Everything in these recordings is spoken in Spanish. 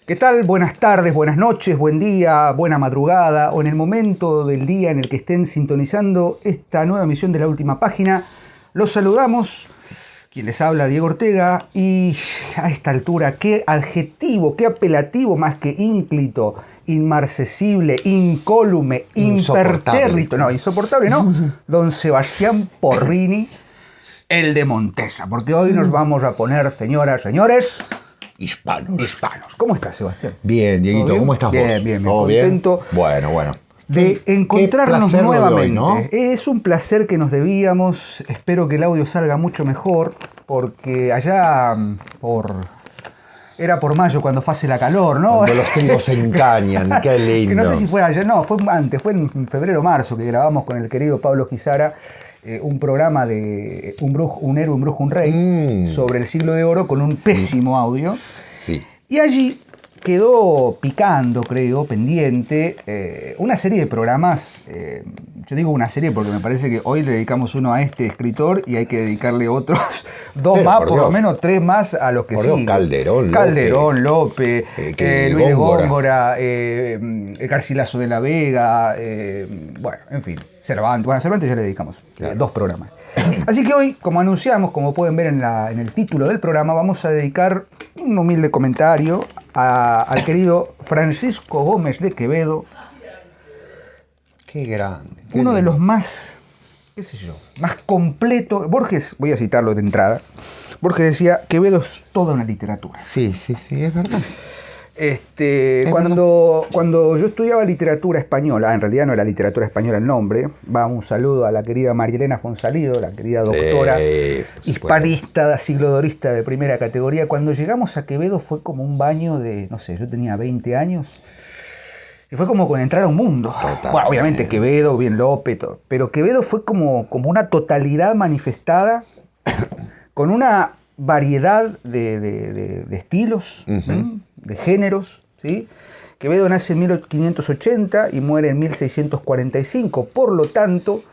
¿Qué tal? Buenas tardes, buenas noches, buen día, buena madrugada o en el momento del día en el que estén sintonizando esta nueva emisión de La Última Página. Los saludamos, quien les habla, Diego Ortega, y a esta altura, qué adjetivo, qué apelativo más que ínclito, inmarcesible, incólume, impertérrito, no, insoportable, no, don Sebastián Porrini, el de Montesa, porque hoy nos vamos a poner, señoras, señores, Hispanos. ¿Cómo estás, Sebastián? Bien, Dieguito, bien? ¿Cómo estás vos? Bien, contento. Bueno. De encontrarnos Qué placer nuevamente. hoy, ¿no? Es un placer que nos debíamos. Espero que el audio salga mucho mejor, porque allá era por mayo cuando hace la calor, ¿no? Cuando los tengo se encañan, qué lindo. Que no sé si fue ayer, no, fue antes, fue en febrero o marzo que grabamos con el querido Pablo Gizara un programa de un héroe, un brujo, un rey, sobre el siglo de oro con un pésimo audio. Sí. Y allí quedó picando, creo, pendiente, una serie de programas. Yo digo una serie porque me parece que hoy le dedicamos uno a este escritor y hay que dedicarle otros dos más, por lo menos tres más a los que siguen. Calderón, López, Luis de Góngora, Garcilaso de la Vega, bueno, en fin. Cervantes. Bueno, a Cervantes ya le dedicamos dos programas. Así que hoy, como anunciamos, como pueden ver en el título del programa, vamos a dedicar un humilde comentario al querido Francisco Gómez de Quevedo. Qué grande. Uno de los más, qué sé yo, más completos. Borges, voy a citarlo de entrada. Borges decía, Quevedo es toda una literatura. Sí, es verdad. Cuando yo estudiaba literatura española, en realidad no era literatura española el nombre, va un saludo a la querida María Elena Fonsalido, la querida doctora hispanista, siglo-dorista de primera categoría. Cuando llegamos a Quevedo fue como un baño de, no sé, yo tenía 20 años, y fue como con entrar a un mundo. Bueno, obviamente Quevedo, bien Lope, todo, pero Quevedo fue como una totalidad to con una variedad de estilos, de géneros, ¿sí? Quevedo nace en 1580 y muere en 1645, por lo tanto,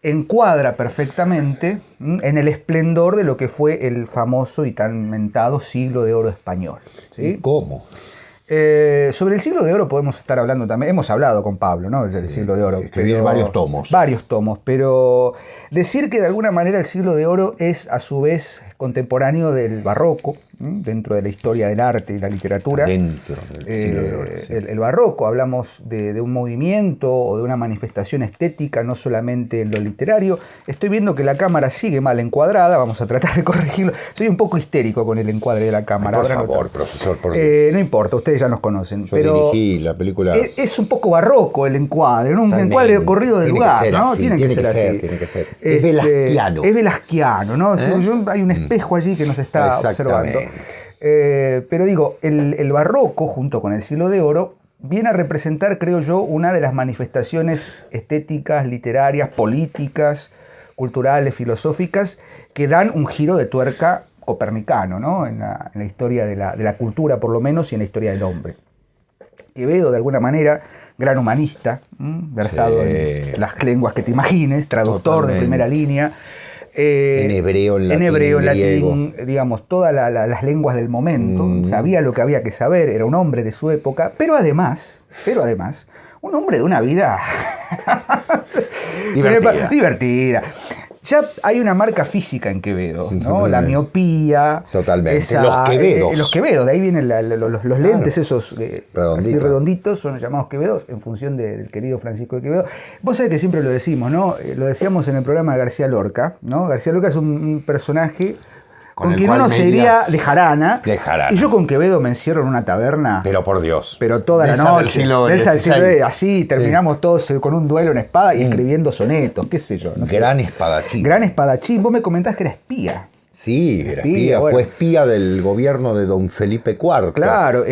encuadra perfectamente en el esplendor de lo que fue el famoso y tan mentado siglo de oro español, ¿sí? ¿Cómo? Sobre el siglo de oro podemos estar hablando también, hemos hablado con Pablo, ¿no? Del siglo de oro. Escribí varios tomos. Varios tomos, pero decir que de alguna manera el siglo de oro es a su vez contemporáneo del barroco, dentro de la historia del arte y la literatura. Dentro del siglo de oro. Sí. El barroco, hablamos de un movimiento o de una manifestación estética, no solamente en lo literario. Estoy viendo que la cámara sigue mal encuadrada, vamos a tratar de corregirlo. Soy un poco histérico con el encuadre de la cámara. Por favor, profesor. No importa, ustedes ya nos conocen. Yo dirigí la película. Es un poco barroco el encuadre, ¿no? Un encuadre corrido del lugar, ¿no? Tiene que ser así. Es velasquiano. Es velasquiano, ¿no? Hay un espejo allí que nos está observando. Pero digo, el barroco, junto con el siglo de oro, viene a representar, creo yo, una de las manifestaciones estéticas, literarias, políticas, culturales, filosóficas, que dan un giro de tuerca copernicano, ¿no? En la historia de la cultura, por lo menos, y en la historia del hombre. Quevedo, de alguna manera, gran humanista, versado en las lenguas que te imagines, traductor de primera línea. En hebreo, en latín, digamos, todas las lenguas del momento, sabía lo que había que saber, era un hombre de su época, pero además, un hombre de una vida divertida. Ya hay una marca física en Quevedo, ¿no? La miopía. Totalmente. Los Quevedos, de ahí vienen los lentes esos así redonditos, son llamados Quevedos, en función del querido Francisco de Quevedo. Vos sabés que siempre lo decimos, ¿no? Lo decíamos en el programa de García Lorca, ¿no? García Lorca es un personaje con quien uno se iría de jarana. Y yo con Quevedo me encierro en una taberna. Pero por Dios. Pero toda la noche. Así terminamos todos con un duelo en espada y escribiendo sonetos, qué sé yo. Gran espadachín. Gran espadachín. Vos me comentás que era espía. Sí, era espía. Fue espía del gobierno de don Felipe IV. Claro,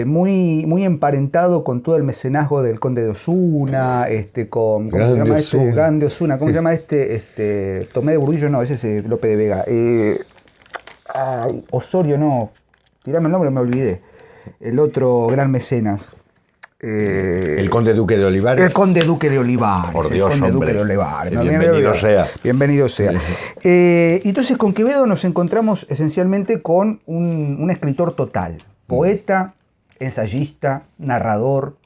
muy emparentado con todo el mecenazgo del conde de Osuna, ¿cómo se llama este? Gran de Osuna. ¿Cómo se llama este? Tomé de Burguillo, no, ese es Lope de Vega. Osorio, no. Tirame el nombre, me olvidé. El otro gran mecenas. El conde duque de Olivares. El conde duque de Olivares. Por Dios, el conde hombre. duque de Olivares. No, bienvenido sea. Bienvenido sea. Entonces con Quevedo nos encontramos esencialmente con un escritor total. Poeta, ensayista, narrador,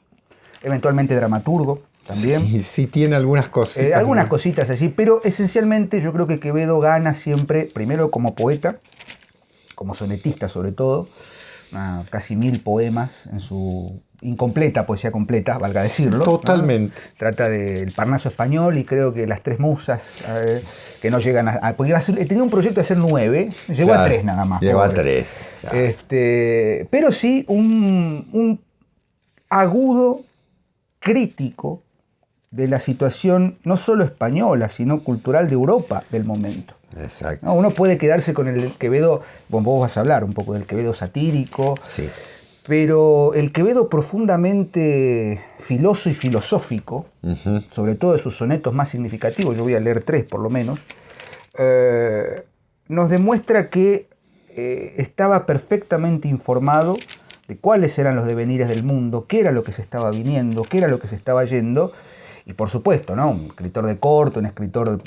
eventualmente dramaturgo también. Sí tiene algunas cositas. Algunas cositas allí, pero esencialmente yo creo que Quevedo gana siempre, primero como poeta, como sonetista sobre todo, casi 1000 poemas en su incompleta poesía completa, valga decirlo. Totalmente. ¿No? Trata del Parnaso español y creo que las 3 musas, que no llegan a... Porque tenía un proyecto de hacer 9, llegó a 3 nada más. Llegó a 3. Claro. Pero sí un agudo crítico de la situación no solo española, sino cultural de Europa del momento. Exacto. ¿No? Uno puede quedarse con el Quevedo, bueno, vos vas a hablar un poco del Quevedo satírico, sí, pero el Quevedo profundamente filoso y filosófico, sobre todo de sus sonetos más significativos, yo voy a leer 3 por lo menos, nos demuestra que estaba perfectamente informado de cuáles eran los devenires del mundo, qué era lo que se estaba viniendo, qué era lo que se estaba yendo. Y por supuesto, ¿no? Un escritor de corte, un escritor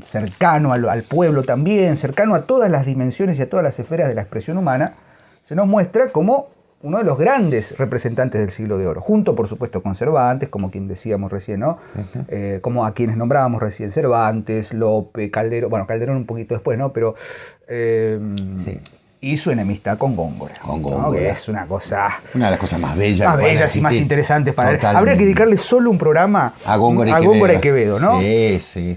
cercano al pueblo también, cercano a todas las dimensiones y a todas las esferas de la expresión humana, se nos muestra como uno de los grandes representantes del siglo de oro, junto por supuesto con Cervantes, como quien decíamos recién, ¿no? Como a quienes nombrábamos recién, Cervantes, Lope, Calderón, bueno, Calderón un poquito después, ¿no? Pero sí. Y su enemistad con Góngora. Con Góngora. ¿No? Que es una cosa... Una de las cosas más bellas. Más bellas y más interesantes para él. Totalmente. Habría que dedicarle solo un programa a Góngora y Quevedo, ¿no? Sí.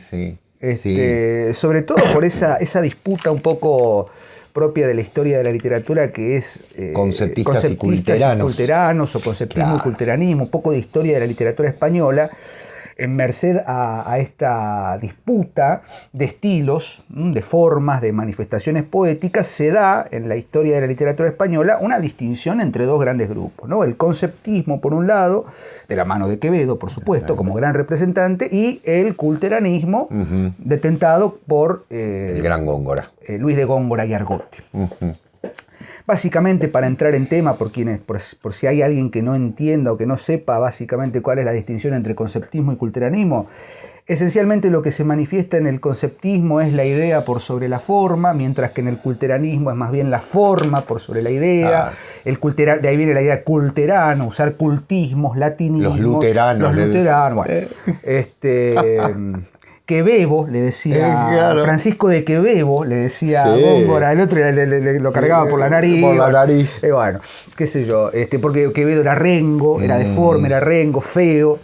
Sobre todo por esa disputa un poco propia de la historia de la literatura que es... conceptistas y culteranos. O conceptismo y culteranismo, un poco de historia de la literatura española, en merced a esta disputa de estilos, de formas, de manifestaciones poéticas, se da en la historia de la literatura española una distinción entre 2 grandes grupos, ¿no? El conceptismo, por un lado, de la mano de Quevedo, por supuesto, como gran representante, y el culteranismo, detentado por... el gran Góngora. Luis de Góngora y Argote. Básicamente, para entrar en tema, por si hay alguien que no entienda o que no sepa básicamente cuál es la distinción entre conceptismo y culteranismo, esencialmente lo que se manifiesta en el conceptismo es la idea por sobre la forma, mientras que en el culteranismo es más bien la forma por sobre la idea. De ahí viene la idea culterano, usar cultismos, latinismos. Los luteranos. Bueno, Quevedo, le decía, claro. Francisco de Quevedo, le decía a Góngora, el otro lo cargaba por la nariz. Por la nariz. Bueno, qué sé yo, porque Quevedo era rengo, era deforme, era rengo, feo.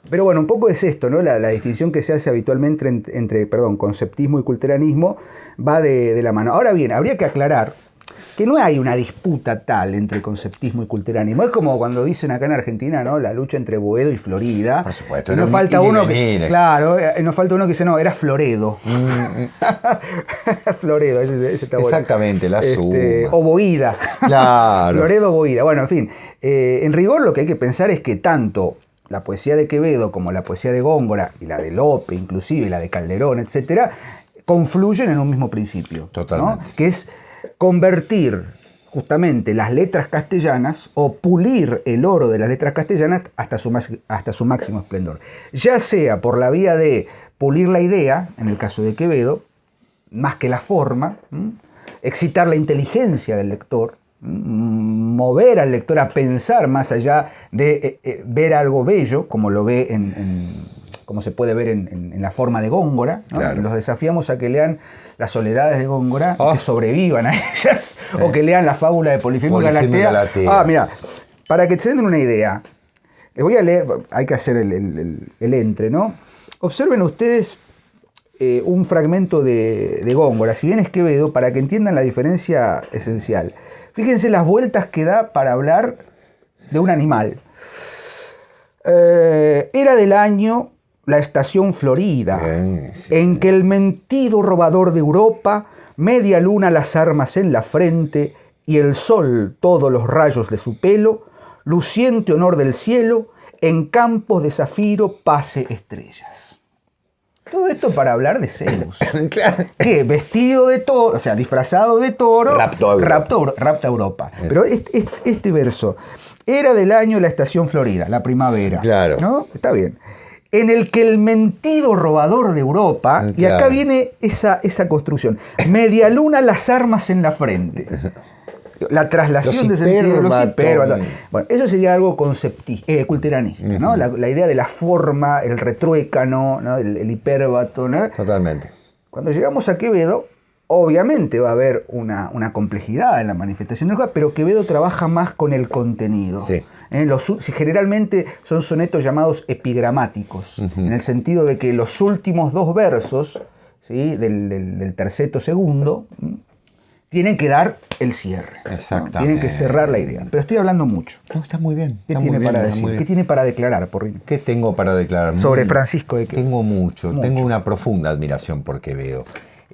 Pero bueno, un poco es esto, ¿no? La distinción que se hace habitualmente entre conceptismo y culteranismo va de la mano. Ahora bien, habría que aclarar que no hay una disputa tal entre conceptismo y culteranismo. Es como cuando dicen acá en Argentina, ¿no? La lucha entre Boedo y Florida. Por supuesto. Y nos falta uno que, claro, nos falta uno que dice, no, era Floredo. Floredo, ese está bueno. Exactamente, la suma. O Boída. Claro. Floredo, Boída. Bueno, en fin. En rigor lo que hay que pensar es que tanto la poesía de Quevedo como la poesía de Góngora y la de Lope, inclusive, y la de Calderón, etcétera, confluyen en un mismo principio. Totalmente. ¿No? Que es convertir justamente las letras castellanas o pulir el oro de las letras castellanas hasta su máximo esplendor. Ya sea por la vía de pulir la idea, en el caso de Quevedo, más que la forma, excitar la inteligencia del lector, mover al lector a pensar más allá de ver algo bello, como lo ve como se puede ver en la forma de Góngora, ¿no? Claro. Los desafiamos a que lean Las soledades de Góngora, que sobrevivan a ellas, o que lean la fábula de Polifemo y Galatea. Mira, para que se den una idea, les voy a leer, hay que hacer el entre, ¿no? Observen ustedes un fragmento de Góngora, si bien es Quevedo, para que entiendan la diferencia esencial. Fíjense las vueltas que da para hablar de un animal. Era del año la estación florida, en que el mentido robador de Europa, media luna las armas en la frente y el sol todos los rayos de su pelo, luciente honor del cielo, en campos de zafiro pase estrellas. Todo esto para hablar de Zeus. Claro. Que vestido de toro, o sea, disfrazado de toro, rapta Europa. Pero este verso, era del año la estación florida, la primavera. Claro. ¿No? Está bien. En el que el mentido robador de Europa, claro. Y acá viene esa construcción, media luna las armas en la frente. La traslación de sentido de los hipérbatos. Bueno, eso sería algo culteranista, ¿no? La idea de la forma, el retruécano, ¿no? el hipérbato, ¿no? Totalmente. Cuando llegamos a Quevedo, obviamente va a haber una complejidad en la manifestación del lenguaje, pero Quevedo trabaja más con el contenido. Sí. Generalmente son sonetos llamados epigramáticos, en el sentido de que los últimos dos versos, ¿sí? del terceto segundo tienen que dar el cierre. Exactamente. ¿No? Tienen que cerrar la idea. Pero estoy hablando mucho. No, está muy bien. ¿Qué tiene para decir? ¿Qué tiene para declarar, Porrini? ¿Qué tengo para declarar? Sobre Francisco de Quevedo. Tengo mucho. Tengo una profunda admiración por Quevedo.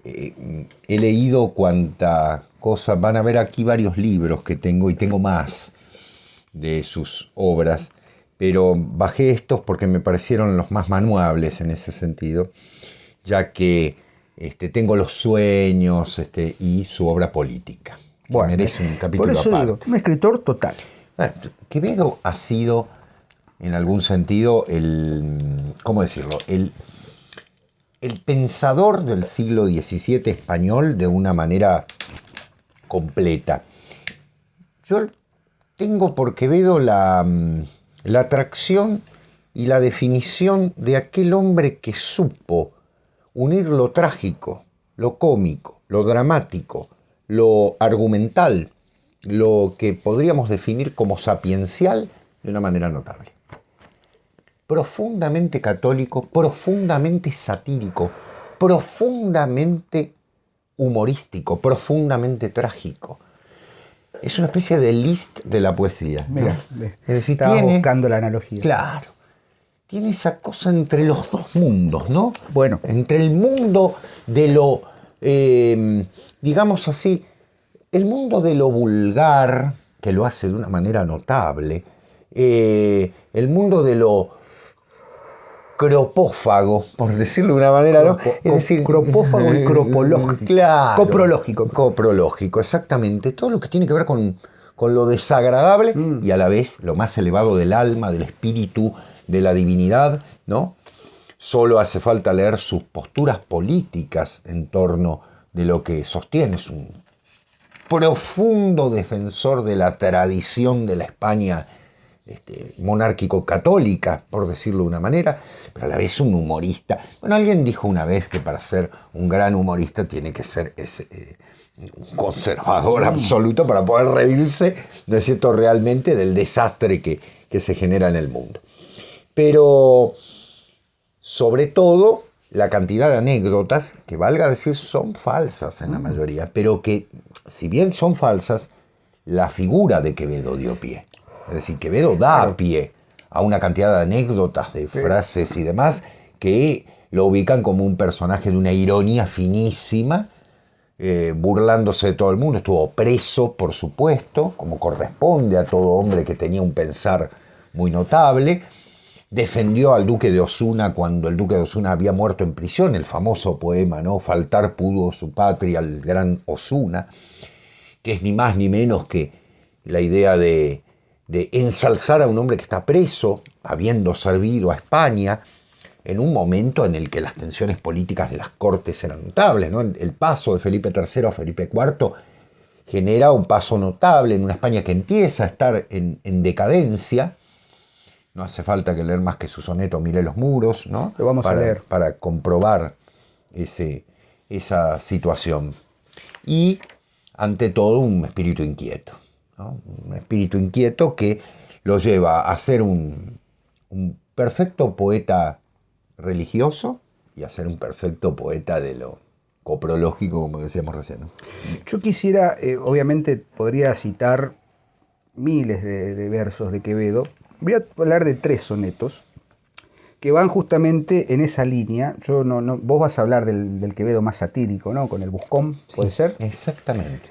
He leído cuanta cosa. Van a ver aquí varios libros que tengo y tengo más de sus obras, pero bajé estos porque me parecieron los más manuables en ese sentido, ya que tengo Los sueños y su obra política. Bueno, merece un capítulo por eso aparte. digo, un escritor total. Quevedo ha sido, en algún sentido, ¿cómo decirlo? El pensador del siglo XVII español de una manera completa. Yo tengo por Quevedo la atracción y la definición de aquel hombre que supo unir lo trágico, lo cómico, lo dramático, lo argumental, lo que podríamos definir como sapiencial de una manera notable. Profundamente católico, profundamente satírico, profundamente humorístico, profundamente trágico. Es una especie de Liszt de la poesía. Mira, ¿no? Es decir, estaba buscando la analogía. Claro. Tiene esa cosa entre los dos mundos, ¿no? Bueno. Entre el mundo de lo, digamos así, el mundo de lo vulgar, que lo hace de una manera notable, el mundo de lo cropófago, por decirlo de una manera, ¿no? Es decir, cropófago y cropológico. Claro. Coprológico. Coprológico, exactamente. Todo lo que tiene que ver con lo desagradable y a la vez lo más elevado del alma, del espíritu, de la divinidad, ¿no? Solo hace falta leer sus posturas políticas en torno de lo que sostiene. Es un profundo defensor de la tradición de la España monárquico-católica, por decirlo de una manera, pero a la vez un humorista. Bueno, alguien dijo una vez que para ser un gran humorista tiene que ser un conservador absoluto para poder reírse, ¿no es cierto?, realmente del desastre que se genera en el mundo. Pero, sobre todo, la cantidad de anécdotas, que valga decir son falsas en la mayoría, pero que, si bien son falsas, la figura de Quevedo dio pie. Es decir, Quevedo da pie a una cantidad de anécdotas, de frases y demás, que lo ubican como un personaje de una ironía finísima, burlándose de todo el mundo. Estuvo preso, por supuesto, como corresponde a todo hombre que tenía un pensar muy notable. Defendió al duque de Osuna cuando el duque de Osuna había muerto en prisión, el famoso poema, ¿no? Faltar pudo su patria al gran Osuna, que es ni más ni menos que la idea de ensalzar a un hombre que está preso, habiendo servido a España, en un momento en el que las tensiones políticas de las cortes eran notables, ¿no? El paso de Felipe III a Felipe IV genera un paso notable en una España que empieza a estar en decadencia. No hace falta que leer más que su soneto Miré los muros, ¿no? Lo vamos a leer. Para comprobar esa situación. Y, ante todo, un espíritu inquieto, ¿no? Un espíritu inquieto que lo lleva a ser un perfecto poeta religioso y a ser un perfecto poeta de lo coprológico, como decíamos recién, ¿no? Yo quisiera, obviamente podría citar miles de versos de Quevedo. Voy a hablar de 3 sonetos que van justamente en esa línea. Vos vas a hablar del Quevedo más satírico, ¿no? Con el Buscón, ¿puede ser? Exactamente.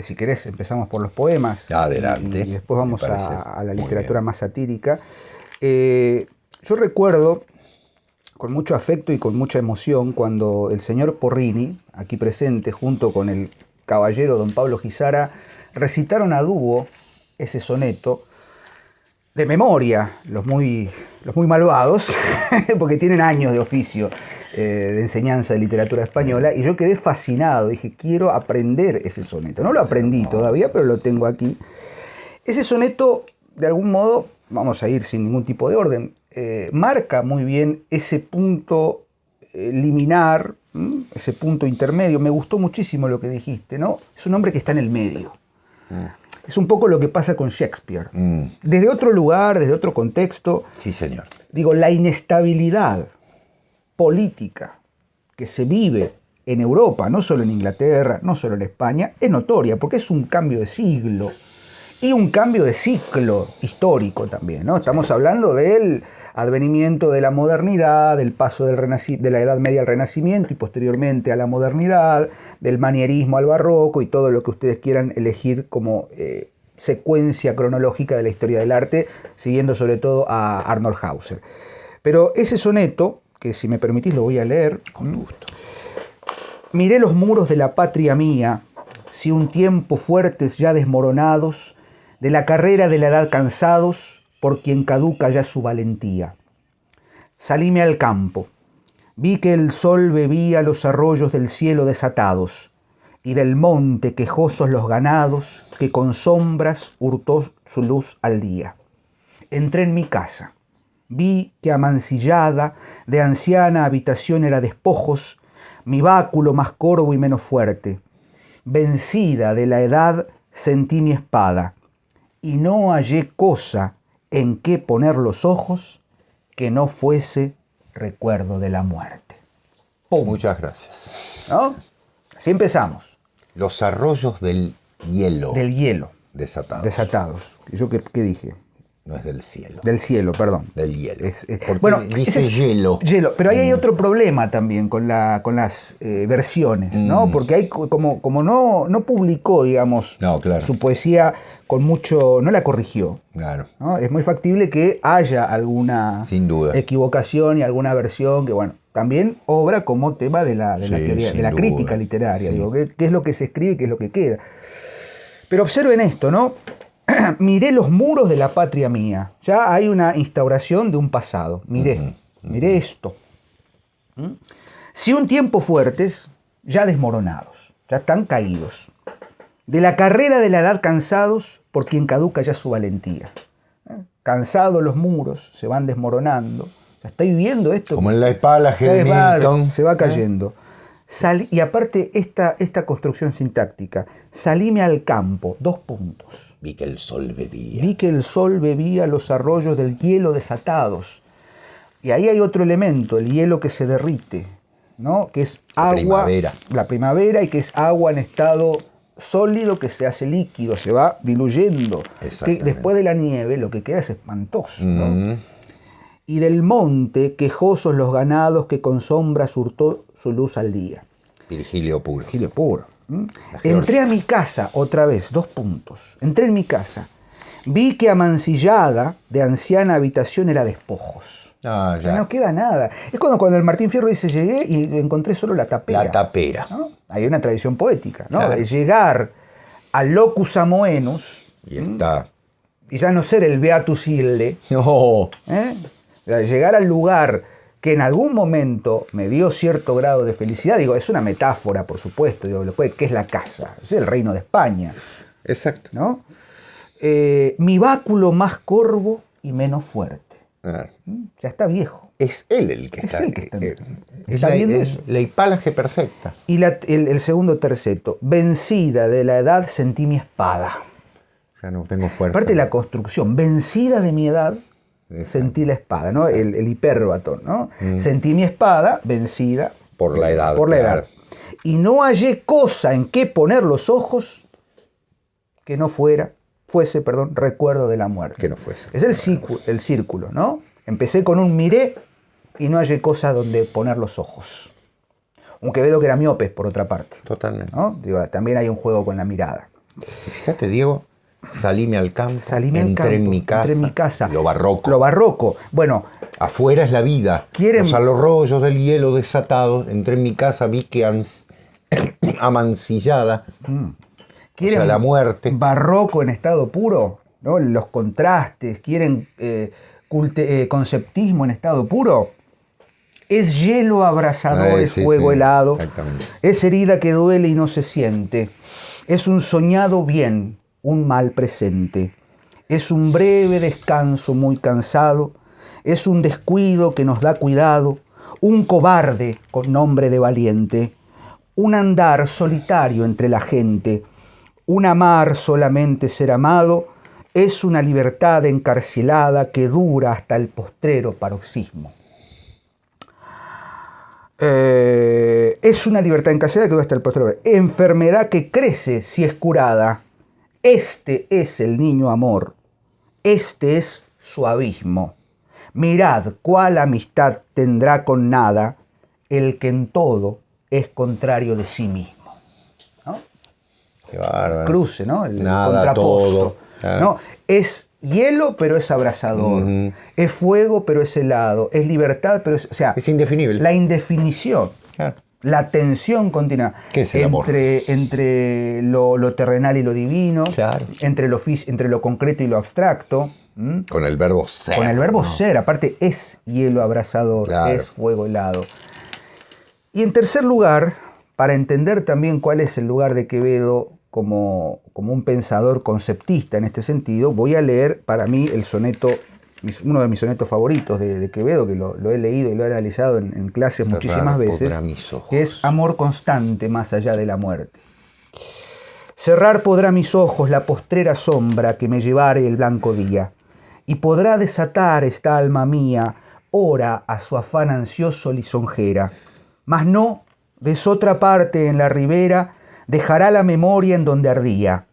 Si querés, empezamos por los poemas. Adelante. Y después vamos a la literatura más satírica. Yo recuerdo con mucho afecto y con mucha emoción cuando el señor Porrini, aquí presente, junto con el caballero don Pablo Gizara, recitaron a dúo ese soneto de memoria, los muy malvados, porque tienen años de oficio. de enseñanza de literatura española, y yo quedé fascinado. Dije, quiero aprender ese soneto. No lo aprendí todavía, pero lo tengo aquí. Ese soneto, de algún modo, vamos a ir sin ningún tipo de orden, marca muy bien ese punto liminar, ese punto intermedio. Me gustó muchísimo lo que dijiste, ¿no? Es un hombre que está en el medio. Es un poco lo que pasa con Shakespeare. Desde otro lugar, desde otro contexto. Sí, señor. Digo, la inestabilidad política que se vive en Europa, no solo en Inglaterra, no solo en España, es notoria, porque es un cambio de siglo y un cambio de ciclo histórico también, ¿no? Estamos hablando del advenimiento de la modernidad, del paso de la Edad Media al Renacimiento y posteriormente a la modernidad, del manierismo al barroco y todo lo que ustedes quieran elegir como secuencia cronológica de la historia del arte, siguiendo sobre todo a Arnold Hauser. Pero ese soneto, que si me permitís lo voy a leer. Con gusto. Miré los muros de la patria mía, si un tiempo fuertes ya desmoronados, de la carrera de la edad cansados, por quien caduca ya su valentía. Salíme al campo, vi que el sol bebía los arroyos del cielo desatados, y del monte quejosos los ganados, que con sombras hurtó su luz al día. Entré en mi casa, vi que amancillada de anciana habitación era despojos, mi báculo más corvo y menos fuerte. Vencida de la edad sentí mi espada, y no hallé cosa en qué poner los ojos que no fuese recuerdo de la muerte. ¡Pum! Muchas gracias. ¿No? Así empezamos. Los arroyos del hielo. Del hielo. Desatados. Desatados. ¿Yo qué dije? No es del cielo. Del cielo, perdón. Del hielo. Bueno, dice hielo. Hielo, pero ahí hay otro problema también con las versiones, ¿no? Porque hay como no publicó, digamos, claro, su poesía con mucho, no la corrigió. Claro. ¿No? Es muy factible que haya alguna sin duda equivocación y alguna versión que, bueno, también obra como tema de la teoría, de la crítica literaria. Sí. Digo, ¿qué es lo que se escribe y qué es lo que queda? Pero observen esto, ¿no? Miré los muros de la patria mía. Ya hay una instauración de un pasado. Miré esto. Si un tiempo fuertes, ya desmoronados, ya están caídos. De la carrera de la edad cansados, por quien caduca ya su valentía. Cansados los muros, se van desmoronando. Ya estáis viendo esto. Como en la espalaje de Milton. Se va cayendo. Y aparte esta construcción sintáctica, salíme al campo, 2 puntos. Vi que el sol bebía. Vi que el sol bebía los arroyos del hielo desatados. Y ahí hay otro elemento, el hielo que se derrite, ¿no? Que es agua. La primavera y que es agua en estado sólido que se hace líquido, se va diluyendo. Que después de la nieve lo que queda es espantoso, ¿no? Y del monte quejosos los ganados que con sombras hurtó su luz al día. Virgilio Puro. Virgilio Puro. Entré a mi casa, otra vez, 2 puntos. Entré en mi casa. Vi que amancillada de anciana habitación era despojos. Ya. No queda nada. Es cuando el Martín Fierro dice, llegué y encontré solo la tapera. La tapera. ¿No? Hay una tradición poética, ¿no? Claro. De llegar al locus amoenus. Y está. Y ya no ser el beatus ille. No. Llegar al lugar que en algún momento me dio cierto grado de felicidad, digo, es una metáfora, por supuesto, digo, ¿qué es la casa? Es el reino de España. Exacto. ¿No? Mi báculo más corvo y menos fuerte. Ya está viejo. Es él el que está. Es él que está. Está viendo eso. La hipalaje perfecta. Y el segundo terceto, vencida de la edad sentí mi espada. Ya no tengo fuerza. Aparte de la construcción, vencida de mi edad, sentí la espada, ¿no? El hipérbato, ¿no? Sentí mi espada vencida. Por la edad. Por la edad. Y no hallé cosa en qué poner los ojos que no fuese, recuerdo de la muerte. Que no fuese. Es el círculo, ¿no? Empecé con un miré y no hallé cosa donde poner los ojos. Un Quevedo que era miope, por otra parte. Totalmente. ¿No? Digo, también hay un juego con la mirada. Y fíjate, Diego, salíme al campo, entré en mi casa. Lo barroco. Bueno. Afuera es la vida. Los arroyos del hielo desatados. Entré en mi casa, vi que amancillada. ¿Quieren o sea, la muerte? Barroco en estado puro, ¿no? Los contrastes. ¿Quieren conceptismo en estado puro? Es hielo abrasador, es fuego helado. Es herida que duele y no se siente. Es un soñado bien, un mal presente. Es un breve descanso muy cansado. Es un descuido que nos da cuidado. Un cobarde con nombre de valiente. Un andar solitario entre la gente. Un amar solamente ser amado. Es una libertad encarcelada que dura hasta el postrero paroxismo. Es una libertad encarcelada que dura hasta el postrero. Enfermedad que crece si es curada. Este es el niño amor. Este es su abismo. Mirad cuál amistad tendrá con nada el que en todo es contrario de sí mismo. ¿No? Qué bárbaro. El cruce, ¿no? El nada, contraposto. todo. ¿No? Es hielo, pero es abrasador. Es fuego, pero es helado. Es libertad, pero es... O sea, es indefinible. La indefinición. Claro. La tensión continua. ¿Qué es el amor? Entre lo terrenal y lo divino. Claro. Entre lo concreto y lo abstracto. Con el verbo ser. Con el verbo ser. Aparte, es hielo abrasador. Claro. Es fuego helado. Y en tercer lugar, para entender también cuál es el lugar de Quevedo como un pensador conceptista en este sentido, voy a leer para mí el soneto, uno de mis sonetos favoritos de Quevedo, que lo he leído y lo he analizado en clases muchísimas veces, que es Amor constante más allá de la muerte. Cerrar podrá mis ojos la postrera sombra que me llevare el blanco día, y podrá desatar esta alma mía, ora a su afán ansioso lisonjera, mas no, desotra parte en la ribera, dejará la memoria en donde ardía.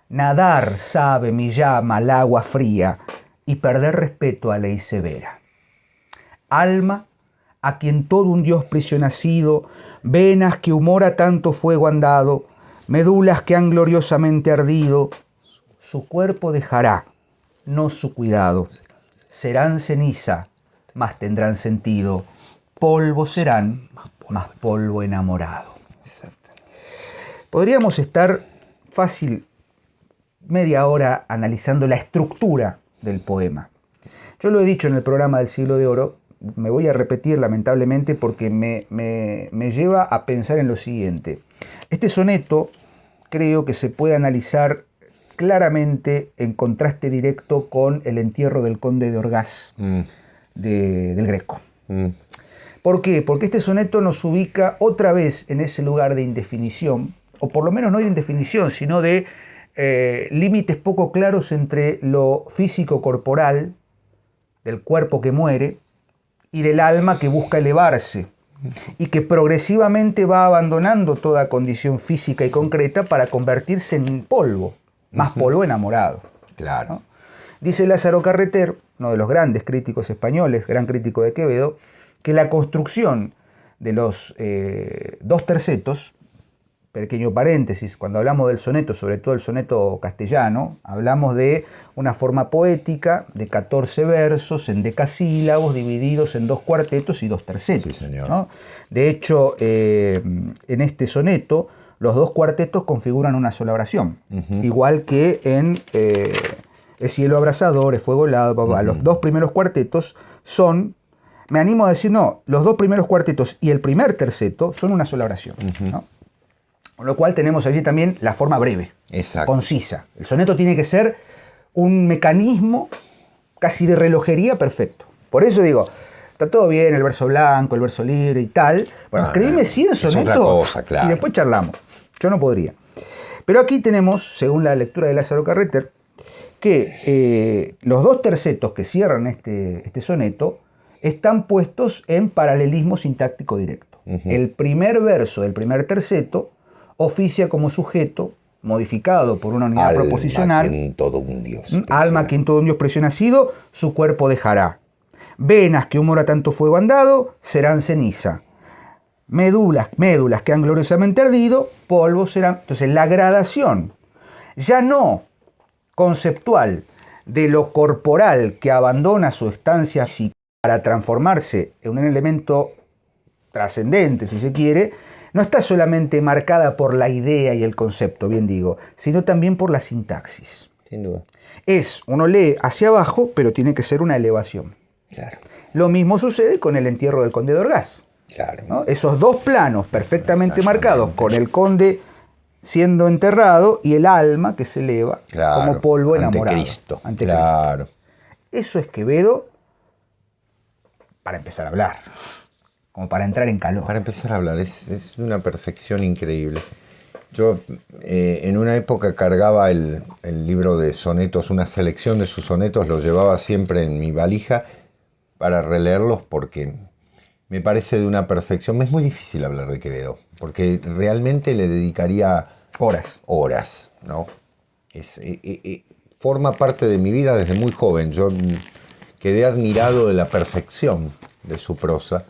Nadar sabe mi llama al agua fría y perder respeto a ley severa. Alma, a quien todo un Dios prisión ha sido, venas que humor a tanto fuego han dado, medulas que han gloriosamente ardido, su cuerpo dejará, no su cuidado. Serán ceniza, mas tendrán sentido. Polvo serán, mas polvo enamorado. Podríamos estar fácil media hora analizando la estructura del poema. Yo lo he dicho en el programa del Siglo de Oro, me voy a repetir lamentablemente porque me lleva a pensar en lo siguiente. Este soneto creo que se puede analizar claramente en contraste directo con el entierro del conde de Orgaz del Greco. ¿Por qué? Porque este soneto nos ubica otra vez en ese lugar de indefinición, o por lo menos no de indefinición, sino de límites poco claros entre lo físico-corporal, del cuerpo que muere, y del alma que busca elevarse, y que progresivamente va abandonando toda condición física y concreta para convertirse en polvo, más polvo enamorado. Claro. ¿No? Dice Lázaro Carreter, uno de los grandes críticos españoles, gran crítico de Quevedo, que la construcción de los dos tercetos, pequeño paréntesis, cuando hablamos del soneto, sobre todo el soneto castellano, hablamos de una forma poética de 14 versos en decasílabos divididos en dos cuartetos y dos tercetos. Sí, señor. ¿No? De hecho, en este soneto, los dos cuartetos configuran una sola oración, igual que en Es cielo abrasador, es fuego helado, los dos primeros cuartetos son, me animo a decir, no, los dos primeros cuartetos y el primer terceto son una sola oración, ¿no? Con lo cual tenemos allí también la forma breve, concisa. El soneto tiene que ser un mecanismo casi de relojería perfecto. Por eso digo, está todo bien el verso blanco, el verso libre y tal. Bueno, escribime 100 sonetos claro. Y después charlamos. Yo no podría. Pero aquí tenemos, según la lectura de Lázaro Carreter, que los dos tercetos que cierran este soneto están puestos en paralelismo sintáctico directo. El primer verso del primer terceto oficia como sujeto, modificado por una unidad proposicional. Alma quien todo un Dios. Alma quien todo un Dios precio nacido, su cuerpo dejará. Venas que humor a tanto fuego han dado, serán ceniza. Médulas que han gloriosamente ardido, polvo serán. Entonces la gradación, ya no conceptual, de lo corporal que abandona su estancia psíquica para transformarse en un elemento trascendente, si se quiere, no está solamente marcada por la idea y el concepto, bien digo, sino también por la sintaxis. Sin duda. Uno lee hacia abajo, pero tiene que ser una elevación. Claro. Lo mismo sucede con el entierro del conde de Orgaz. Claro. ¿No? Esos dos planos perfectamente marcados, con el conde siendo enterrado y el alma que se eleva como polvo enamorado. Ante Cristo. Cristo. Eso es Quevedo para empezar a hablar, como para entrar en calor. Para empezar a hablar, es una perfección increíble. Yo en una época cargaba el libro de sonetos, una selección de sus sonetos, lo llevaba siempre en mi valija para releerlos porque me parece de una perfección. Me es muy difícil hablar de Quevedo, porque realmente le dedicaría horas, ¿no? Forma parte de mi vida desde muy joven. Yo quedé admirado de la perfección de su prosa,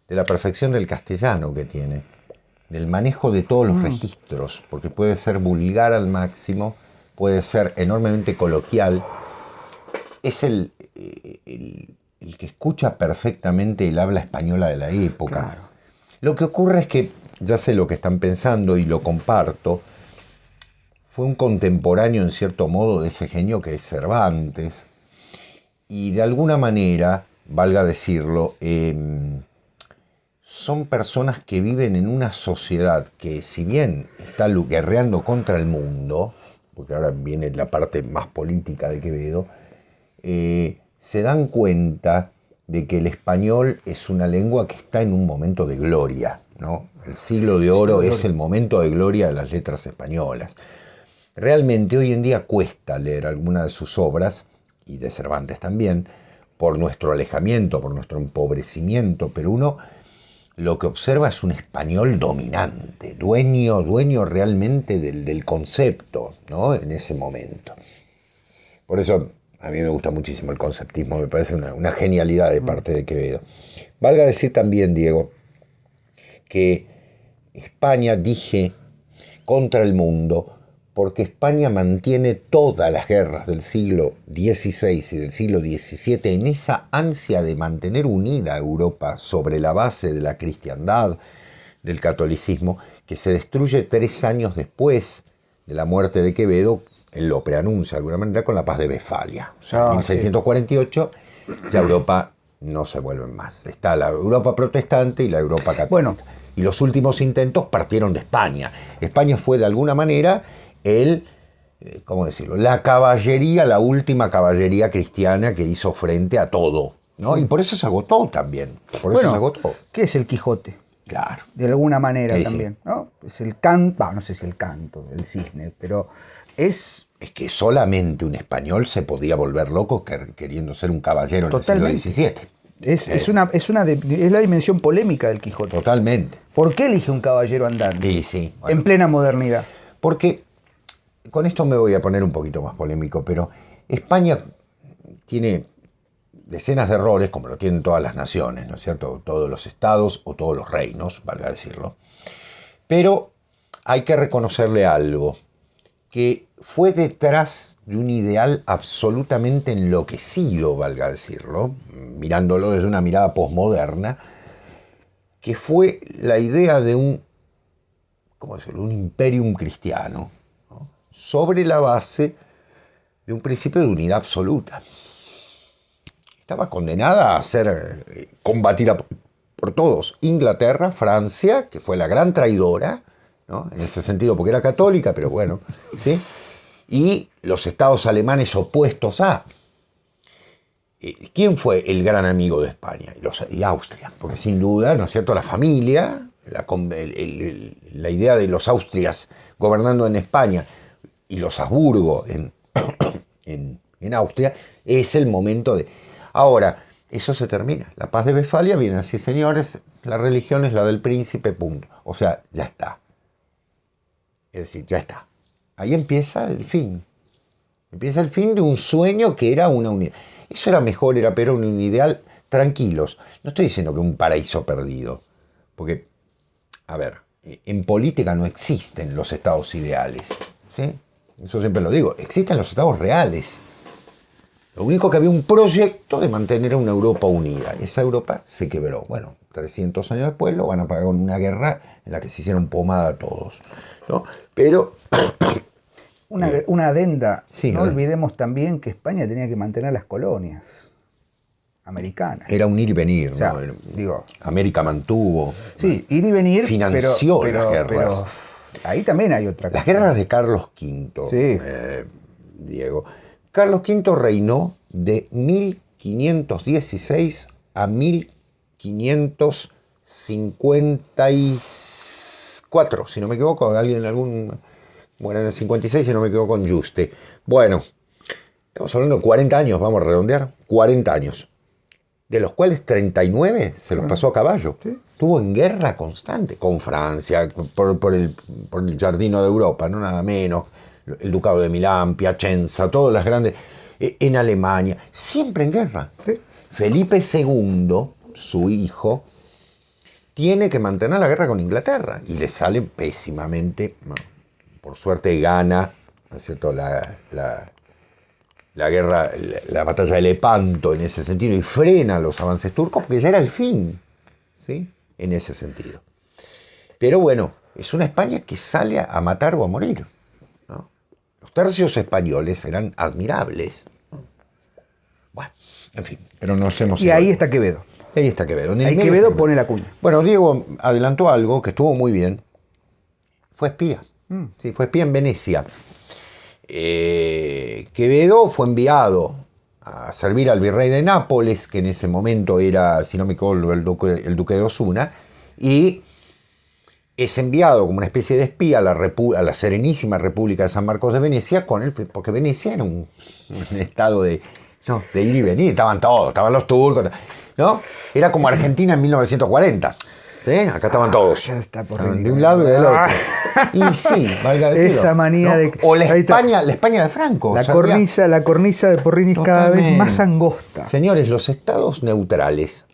de la perfección del castellano que tiene, del manejo de todos los registros, porque puede ser vulgar al máximo, puede ser enormemente coloquial. Es el que escucha perfectamente el habla española de la época. Claro. Lo que ocurre es que, ya sé lo que están pensando y lo comparto, fue un contemporáneo en cierto modo de ese genio que es Cervantes, y de alguna manera, valga decirlo, son personas que viven en una sociedad que, si bien está guerreando contra el mundo, porque ahora viene la parte más política de Quevedo, se dan cuenta de que el español es una lengua que está en un momento de gloria, ¿no? El siglo de oro es el momento de gloria de las letras españolas. Realmente hoy en día cuesta leer alguna de sus obras, y de Cervantes también, por nuestro alejamiento, por nuestro empobrecimiento, pero uno lo que observa es un español dominante, dueño realmente del concepto, ¿no? En ese momento. Por eso a mí me gusta muchísimo el conceptismo, me parece una genialidad de parte de Quevedo. Valga decir también, Diego, que España, dije, contra el mundo, porque España mantiene todas las guerras del siglo XVI y del siglo XVII en esa ansia de mantener unida a Europa sobre la base de la cristiandad, del catolicismo, que se destruye 3 años después de la muerte de Quevedo. Él lo preanuncia de alguna manera con la paz de Westfalia. O sea, en 1648 ya Europa no se vuelve más. Está la Europa protestante y la Europa católica. Bueno, y los últimos intentos partieron de España. España fue de alguna manera ¿cómo decirlo? La caballería, la última caballería cristiana que hizo frente a todo, ¿no? Y por eso se agotó también. Por eso se agotó. ¿Qué es el Quijote? Claro. De alguna manera también, sí. ¿no? Es el canto, no sé si el canto, el cisne, pero es... Es que solamente un español se podía volver loco queriendo ser un caballero en el siglo XVII. Es la dimensión polémica del Quijote. Totalmente. ¿Por qué elige un caballero andante? Sí. Bueno, en plena modernidad. Porque, con esto me voy a poner un poquito más polémico, pero España tiene decenas de errores, como lo tienen todas las naciones, ¿no es cierto? Todos los estados o todos los reinos, valga decirlo. Pero hay que reconocerle algo, que fue detrás de un ideal absolutamente enloquecido, valga decirlo, mirándolo desde una mirada posmoderna, que fue la idea de un imperium cristiano, ¿no? Sobre la base de un principio de unidad absoluta. Estaba condenada a ser combatida por todos. Inglaterra, Francia, que fue la gran traidora, ¿no? En ese sentido, porque era católica, pero bueno, ¿sí? Y los estados alemanes opuestos a... ¿Quién fue el gran amigo de España? Y Austria, porque sin duda, ¿no es cierto?, la familia, la idea de los Austrias gobernando en España y los Habsburgo en Austria, es el momento de... Ahora, eso se termina. La paz de Westfalia viene así, señores, la religión es la del príncipe, punto. O sea, ya está. Es decir, ya está. Ahí empieza el fin. Empieza el fin de un sueño que era una unidad. Eso era mejor, pero un ideal. Tranquilos. No estoy diciendo que un paraíso perdido. Porque, a ver, en política no existen los estados ideales. ¿Sí? Eso siempre lo digo. Existen los estados reales. Lo único que había un proyecto de mantener una Europa unida. Esa Europa se quebró. Bueno, 300 años después lo van a pagar con una guerra en la que se hicieron pomada todos, ¿no? Pero... Una adenda. Sí, no olvidemos también que España tenía que mantener las colonias. americana. Era un ir y venir, O sea, ¿no? digo, América mantuvo. sí, ir y venir. Financió las guerras. Pero ahí también hay otra cosa. Las guerras de Carlos V, Sí. Diego. Carlos V reinó de 1516 a 1554, si no me equivoco, bueno, en el 56, si no me equivoco, con Juste. Bueno, estamos hablando de 40 años, vamos a redondear, 40 años, de los cuales 39 se los pasó a caballo. Sí. Estuvo en guerra constante con Francia, por el Giardino de Europa, no nada menos, el Ducado de Milán, Piacenza, todas las grandes, en Alemania, siempre en guerra. Sí. Felipe II, su hijo, tiene que mantener la guerra con Inglaterra y le sale pésimamente. Por suerte gana, ¿no es cierto?, la guerra, la batalla de Lepanto en ese sentido, y frena los avances turcos porque ya era el fin, ¿sí?, en ese sentido. Pero bueno, es una España que sale a matar o a morir, ¿no? Los tercios españoles eran admirables, ¿no? Bueno, en fin, pero nos hemos... Y ahí está Quevedo. Ahí está Quevedo. Ahí Quevedo pone la cuña. Bueno, Diego adelantó algo que estuvo muy bien. Fue espía. Sí, fue espía en Venecia. Quevedo fue enviado a servir al virrey de Nápoles, que en ese momento era, si no me equivoco, el duque de Osuna, y es enviado como una especie de espía a la Serenísima República de San Marcos de Venecia, porque Venecia era un estado de ir y venir, estaban todos, estaban los turcos, ¿no? Era como Argentina en 1940. ¿Sí? Acá estaban todos. Ya está por de un lado y del otro. Y sí, valga decirlo, esa manía, ¿no? de... O la España de Franco. La cornisa de Porrinis cada vez más angosta. Señores, los estados neutrales,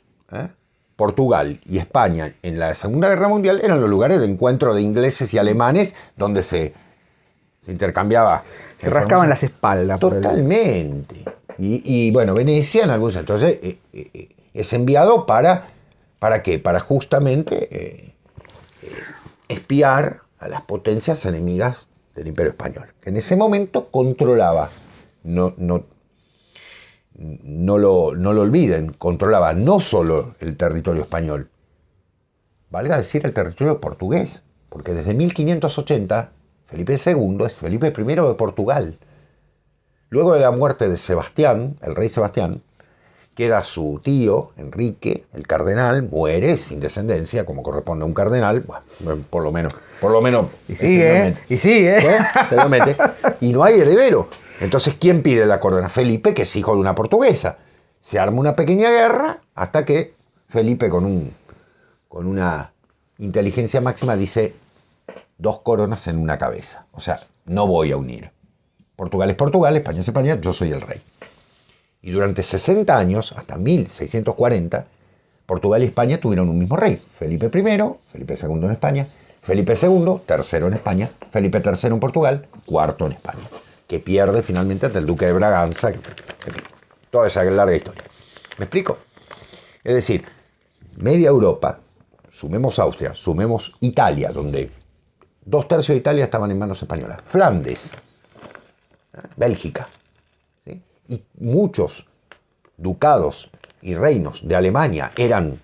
Portugal y España en la Segunda Guerra Mundial, eran los lugares de encuentro de ingleses y alemanes donde se intercambiaba. Se rascaban las espaldas. Totalmente. Y bueno, Venecia en algún sentido. Entonces, es enviado ¿para qué? Para justamente espiar a las potencias enemigas del Imperio Español, que en ese momento controlaba, no lo olviden, controlaba no solo el territorio español, valga decir el territorio portugués, porque desde 1580 Felipe II es Felipe I de Portugal. Luego de la muerte de Sebastián, el rey Sebastián, queda su tío, Enrique, el cardenal, muere sin descendencia, como corresponde a un cardenal, bueno, por lo menos. Y sigue, y no hay heredero. Entonces, ¿quién pide la corona? Felipe, que es hijo de una portuguesa. Se arma una pequeña guerra hasta que Felipe, con una inteligencia máxima, dice: 2 coronas en una cabeza. O sea, no voy a unir. Portugal es Portugal, España es España, yo soy el rey. Y durante 60 años, hasta 1640, Portugal y España tuvieron un mismo rey. Felipe I, Felipe II en España, Felipe II, tercero en España, Felipe III en Portugal, cuarto en España, que pierde finalmente ante el duque de Braganza, en fin, toda esa larga historia. ¿Me explico? Es decir, media Europa, sumemos Austria, sumemos Italia, donde 2/3 de Italia estaban en manos españolas, Flandes, Bélgica, ¿sí? Y muchos ducados y reinos de Alemania eran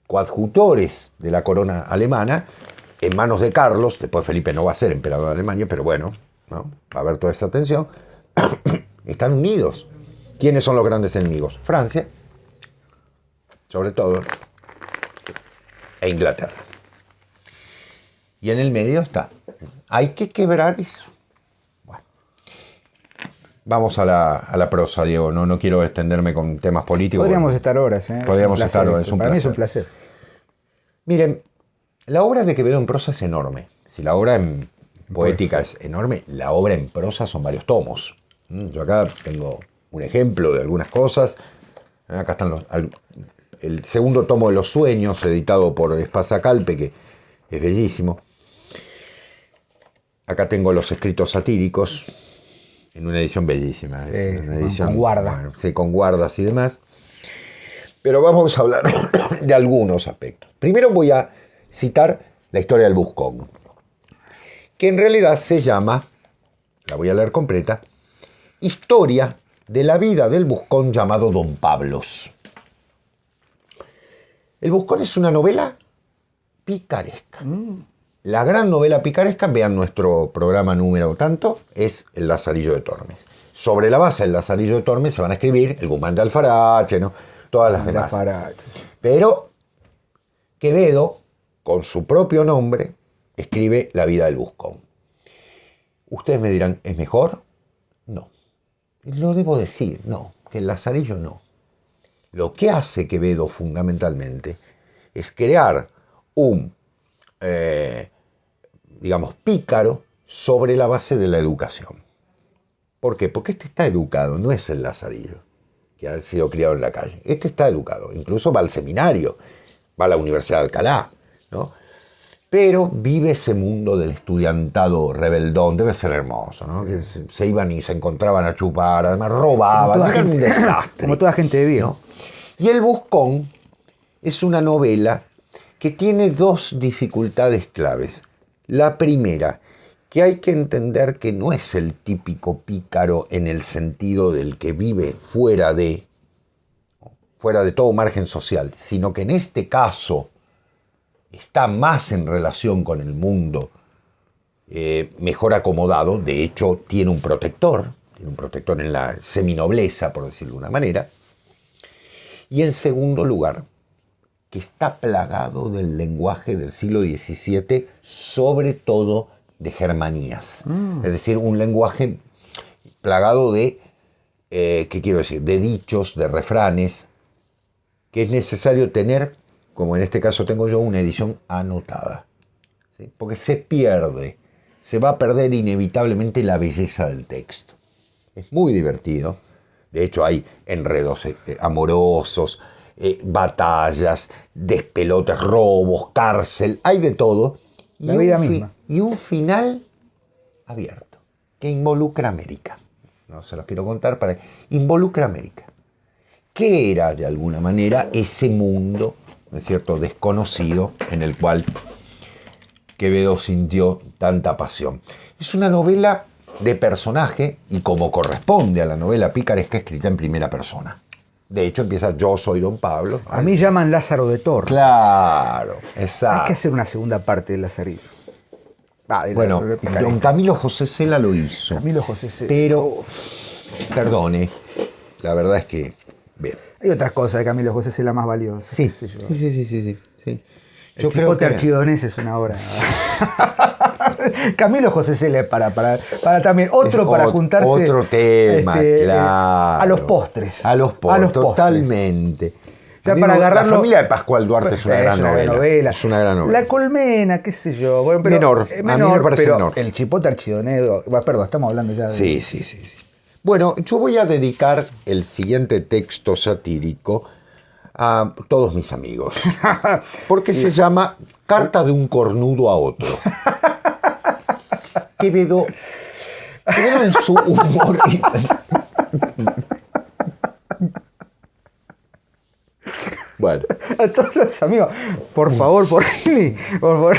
coadjutores de la corona alemana en manos de Carlos. Después Felipe no va a ser emperador de Alemania, pero bueno, ¿no? Va a haber toda esa tensión. Están unidos. ¿Quiénes son los grandes enemigos? Francia, sobre todo, e Inglaterra. Y en el medio está. Hay que quebrar eso. Vamos a la prosa, Diego. No quiero extenderme con temas políticos. Podríamos estar horas. Podríamos estar horas. Para mí es un placer. Miren, la obra de Quevedo en prosa es enorme. Si la obra en poética es enorme, la obra en prosa son varios tomos. Yo acá tengo un ejemplo de algunas cosas. Acá están el segundo tomo de Los Sueños, editado por Espasa Calpe, que es bellísimo. Acá tengo los escritos satíricos, en una edición bellísima. Es una edición, con guarda. Bueno, sí, con guardas y demás. Pero vamos a hablar de algunos aspectos. Primero voy a citar la historia del Buscón, que en realidad se llama, la voy a leer completa, Historia de la vida del buscón llamado Don Pablos. El buscón es una novela picaresca. La gran novela picaresca, vean nuestro programa número tanto, es El Lazarillo de Tormes. Sobre la base del Lazarillo de Tormes se van a escribir El Guzmán de Alfarache, ¿no? Todas las demás. Pero Quevedo, con su propio nombre, escribe La vida del buscón. Ustedes me dirán, ¿es mejor? No. Lo debo decir, no, que El Lazarillo no. Lo que hace Quevedo fundamentalmente es crear un, digamos, pícaro sobre la base de la educación. ¿Por qué? Porque este está educado, no es el Lazarillo, que ha sido criado en la calle. Este está educado, incluso va al seminario, va a la Universidad de Alcalá, ¿no? Pero vive ese mundo del estudiantado rebeldón, debe ser hermoso, ¿no? Que se iban y se encontraban a chupar, además robaban, era un desastre. Como toda gente de bien. ¿No? Y El Buscón es una novela que tiene dos dificultades claves. La primera, que hay que entender que no es el típico pícaro en el sentido del que vive fuera de todo margen social, sino que en este caso está más en relación con el mundo, mejor acomodado. De hecho, tiene un protector en la seminobleza, por decirlo de una manera. Y en segundo lugar, que está plagado del lenguaje del siglo XVII, sobre todo de germanías. Es decir, un lenguaje plagado de, ¿qué quiero decir?, de dichos, de refranes, que es necesario tener, como en este caso tengo yo, una edición anotada, ¿sí? Porque se pierde, se va a perder inevitablemente la belleza del texto. Es muy divertido. De hecho, hay enredos amorosos, batallas, despelotes, robos, cárcel, hay de todo. La vida misma. Y un final abierto, que involucra a América. No se los quiero contar, involucra a América. ¿Qué era, de alguna manera, ese mundo, ¿no es cierto?, desconocido en el cual Quevedo sintió tanta pasión? Es una novela de personaje y, como corresponde a la novela picaresca, escrita en primera persona. De hecho, empieza yo soy Don Pablo. A mí llaman Lázaro de Torres. Claro, exacto. Hay que hacer una segunda parte del Lazarillo. Bueno, don Camilo José Cela lo hizo. Camilo José Cela. Pero, perdone, la verdad es que... Bien. Hay otras cosas de Camilo José Cela más valiosas. Sí, sí. Yo creo que Archidonés es una obra. Camilo José Cela para también para juntarse. Otro tema, claro. A los postres. A los postres, totalmente. Ya para agarrarlo, la familia de Pascual Duarte es una gran novela. Es una gran novela. La Colmena, qué sé yo. Bueno, pero, menor, a mí me parece menor. El Chipote Archidonés, perdón, estamos hablando ya de... Sí. Bueno, yo voy a dedicar el siguiente texto satírico a todos mis amigos, porque se llama Carta de un cornudo a otro. Quevedo en su humor... Bueno. A todos los amigos, por favor, por favor.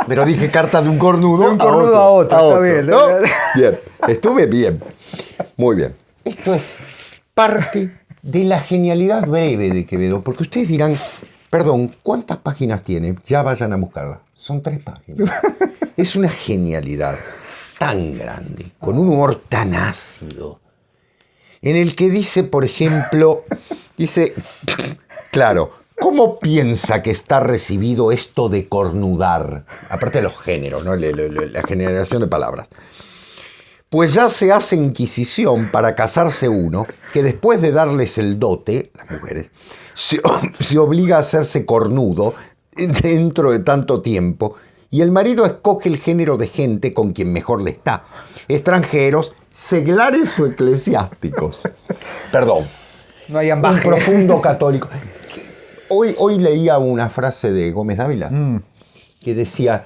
Pero dije carta de un cornudo, a otro. Está bien, ¿no? Bien, estuve bien. Muy bien. Esto es parte de la genialidad breve de Quevedo, porque ustedes dirán, perdón, ¿cuántas páginas tiene? Ya vayan a buscarla. Son 3 páginas. Es una genialidad tan grande, con un humor tan ácido, en el que dice, por ejemplo, claro, ¿cómo piensa que está recibido esto de cornudar? Aparte de los géneros, ¿no? La generación de palabras. Pues ya se hace inquisición para casarse uno, que después de darles el dote, las mujeres, se obliga a hacerse cornudo dentro de tanto tiempo, y el marido escoge el género de gente con quien mejor le está. Extranjeros, seglares o eclesiásticos. Perdón. No hay ambaje. Un profundo católico. Hoy leía una frase de Gómez Dávila que decía,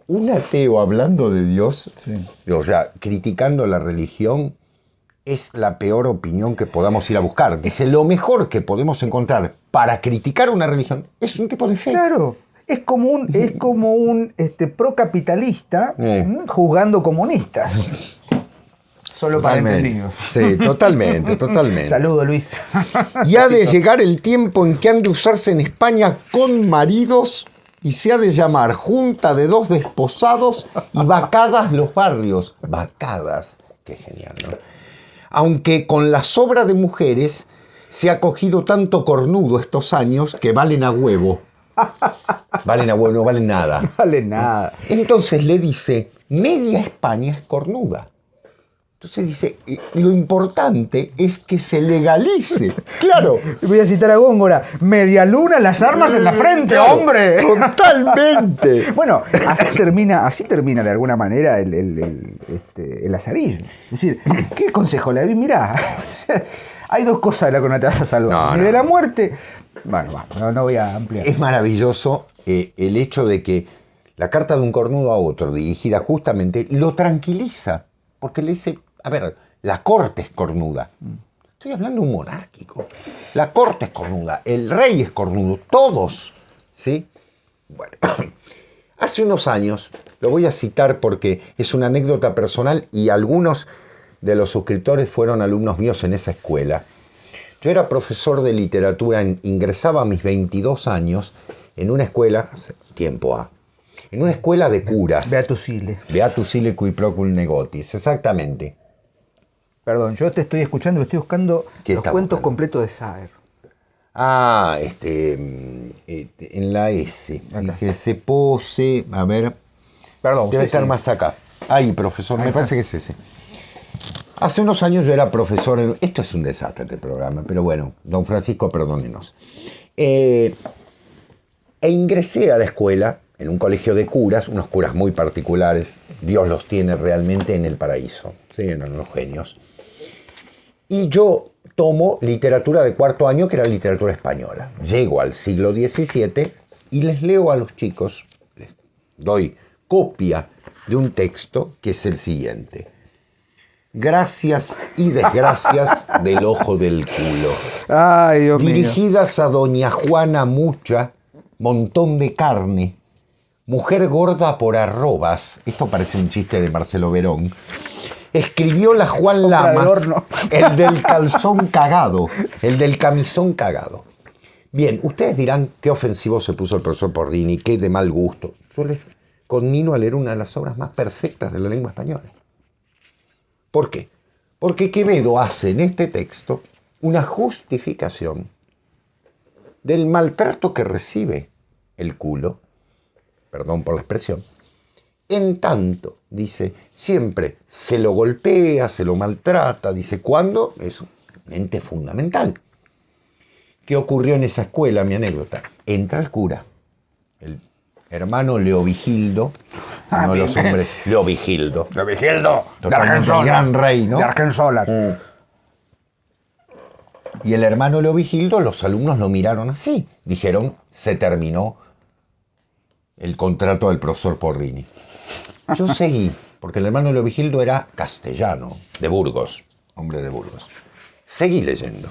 un ateo hablando de Dios, sí, o sea, criticando la religión, es la peor opinión que podamos ir a buscar. Dice, lo mejor que podemos encontrar para criticar una religión es un tipo de fe. Claro. Es como un procapitalista juzgando comunistas. Solo para entendidos. Sí, totalmente. Saludo, Luis. Y ha de llegar el tiempo en que han de usarse en España con maridos y se ha de llamar junta de dos desposados y vacadas los barrios. Vacadas, qué genial, ¿no? Aunque con la sobra de mujeres se ha cogido tanto cornudo estos años que valen a huevo. Valen a huevo, no valen nada. No vale nada. Entonces le dice, media España es cornuda. Entonces dice, lo importante es que se legalice. Claro. Voy a citar a Góngora. Media luna, las armas en la frente, claro, hombre. Totalmente. Bueno, así termina de alguna manera el Lazarillo. Es decir, ¿qué consejo le doy? Mirá, hay dos cosas de las que no te vas a salvar. Ni de la muerte. Bueno, no voy a ampliar. Es maravilloso el hecho de que la carta de un cornudo a otro, dirigida justamente, lo tranquiliza. Porque le dice, a ver, la corte es cornuda. Estoy hablando de un monárquico. La corte es cornuda, el rey es cornudo, todos. ¿Sí? Bueno, hace unos años, lo voy a citar porque es una anécdota personal y algunos de los suscriptores fueron alumnos míos en esa escuela. Yo era profesor de literatura, ingresaba a mis 22 años en una escuela, hace tiempo en una escuela de curas. Beatus Ile. Beatus Ile qui procul negotis, exactamente. Perdón, yo te estoy escuchando y estoy buscando los cuentos buscando? completos de Saer. En la S. Acá. Dije, se pose, a ver, Perdón. debe usted estar sí. más acá. Ahí, profesor, Ahí me está. parece que es ese. Hace unos años yo era profesor, esto es un desastre este programa, pero bueno, don Francisco, perdónenos. E ingresé a la escuela, en un colegio de curas, unos curas muy particulares, Dios los tiene realmente en el paraíso, ¿sí? Eran unos genios. Y yo tomo literatura de cuarto año, que era literatura española. Llego al siglo XVII y les leo a los chicos, les doy copia de un texto que es el siguiente. Gracias y desgracias del ojo del culo. Ay, Dios mío. Dirigidas a doña Juana Mucha, montón de carne, mujer gorda por arrobas, esto parece un chiste de Marcelo Verón, escribió la Juan Sombra de Lamas, horno. el del calzón cagado, el del camisón cagado. Bien, ustedes dirán qué ofensivo se puso el profesor Porrini, qué de mal gusto. Yo les conmino a leer una de las obras más perfectas de la lengua española. ¿Por qué? Porque Quevedo hace en este texto una justificación del maltrato que recibe el culo, perdón por la expresión, en tanto, dice, siempre se lo golpea, se lo maltrata, dice, ¿cuándo? Es un ente fundamental. ¿Qué ocurrió en esa escuela, mi anécdota? Entra el cura, el hermano Leovigildo, uno de los hombres, Leovigildo. Leovigildo, de Totalmente Argensola. el gran rey, ¿no? De Argensola. Y el hermano Leovigildo, los alumnos lo miraron así. Dijeron, se terminó el contrato del profesor Porrini. Yo seguí, porque el hermano Leovigildo era castellano, de Burgos, hombre de Burgos. Seguí leyendo.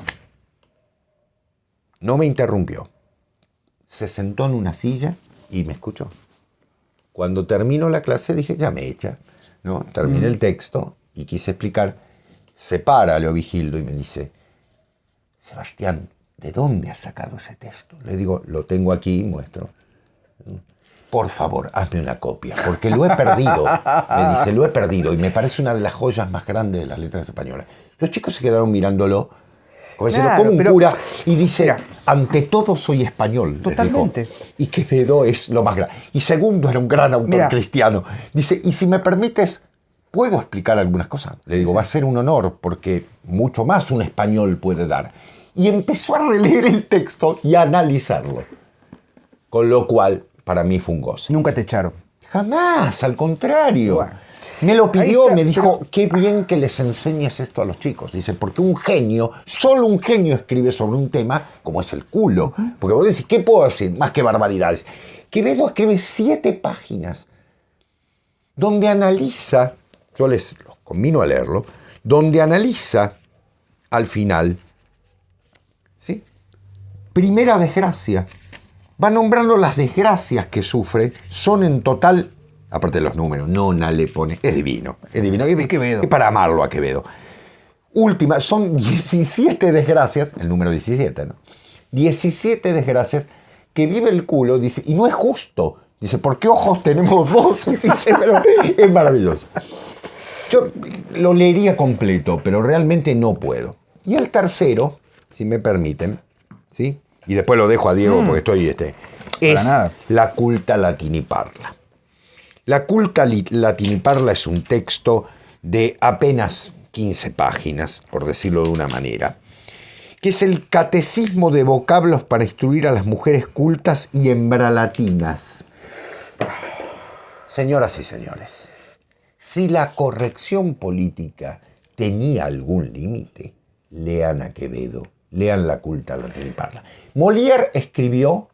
No me interrumpió. Se sentó en una silla y me escuchó. Cuando terminó la clase dije, ya me echa, ¿no? Terminé el texto y quise explicar. Se para Leovigildo y me dice, Sebastián, ¿de dónde has sacado ese texto? Le digo, lo tengo aquí, muestro. Por favor, hazme una copia, porque lo he perdido. Me dice, lo he perdido y me parece una de las joyas más grandes de las letras españolas. Los chicos se quedaron mirándolo, como diciendo, Claro, como un pero- cura, y dice, Mira. ante todo soy español. les Totalmente. dijo. Y Quevedo es lo más grande. Y segundo, era un gran autor Mira. cristiano. Dice, y si me permites, ¿puedo explicar algunas cosas? Le digo, va a ser un honor, porque mucho más un español puede dar. Y empezó a releer el texto y a analizarlo. Con lo cual, para mí fue un goce. Nunca te echaron. Jamás, al contrario. Bueno. Me lo pidió, Ahí está, me dijo, pero- qué bien que les enseñes esto a los chicos. Dice, porque un genio, solo un genio escribe sobre un tema como es el culo. Porque vos decís, ¿qué puedo decir? Más que barbaridades. Quevedo escribe 7 páginas donde analiza, yo les los conmino a leerlo, donde analiza al final, ¿sí? Primera desgracia. Va nombrando las desgracias que sufre, son en total aparte de los números, nona le pone, es divino, es divino. Es Quevedo. Es para amarlo a Quevedo. Última, son 17 desgracias, el número 17, ¿no? 17 desgracias que vive el culo, dice, y no es justo. Dice, ¿por qué ojos tenemos dos? Dice, pero es maravilloso. Yo lo leería completo, pero realmente no puedo. Y el tercero, si me permiten, ¿sí? Y después lo dejo a Diego porque estoy es La culta latiniparla. La culta latiniparla es un texto de apenas 15 páginas, por decirlo de una manera, que es el catecismo de vocablos para instruir a las mujeres cultas y hembralatinas. Señoras y señores, si la corrección política tenía algún límite, lean a Quevedo, lean La culta latiniparla. Molière escribió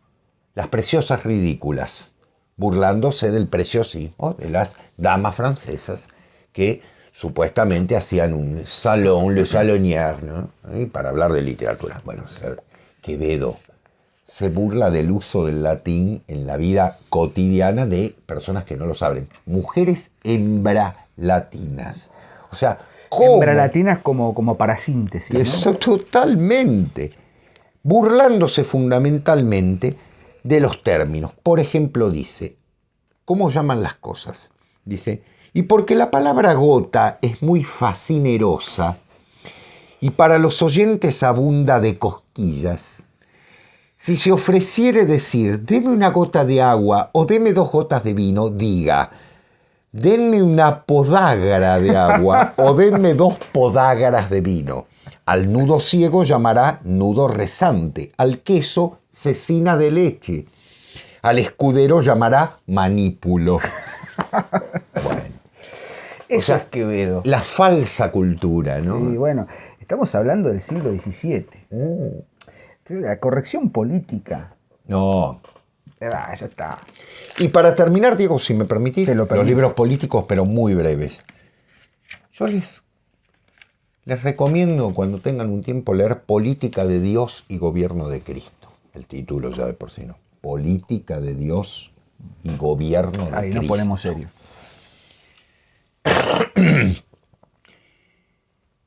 Las preciosas ridículas, burlándose del preciosismo de las damas francesas que supuestamente hacían un salón, le salonière, ¿no? Para hablar de literatura. Bueno, Quevedo se burla del uso del latín en la vida cotidiana de personas que no lo saben. Mujeres hembralatinas. O sea, ¿cómo? Hembralatinas como para síntesis, ¿no? Eso totalmente. Burlándose fundamentalmente de los términos. Por ejemplo, dice, ¿cómo llaman las cosas? Dice, y porque la palabra gota es muy fascinerosa y para los oyentes abunda de cosquillas, si se ofreciere decir, deme una gota de agua o deme 2 gotas de vino, diga, denme una podágara de agua o denme 2 podágaras de vino. Al nudo ciego llamará nudo rezante, al queso cecina de leche, al escudero llamará manípulo. Bueno. Eso, o sea, es Quevedo. La falsa cultura, ¿no? Sí, bueno, estamos hablando del siglo XVII. La corrección política. No. Ya está. Y para terminar, Diego, si me permitís, los libros políticos, pero muy breves. Yo les recomiendo, cuando tengan un tiempo, leer Política de Dios y Gobierno de Cristo. El título ya de por sí, ¿no? Política de Dios y Gobierno de Cristo. Ahí nos ponemos serios.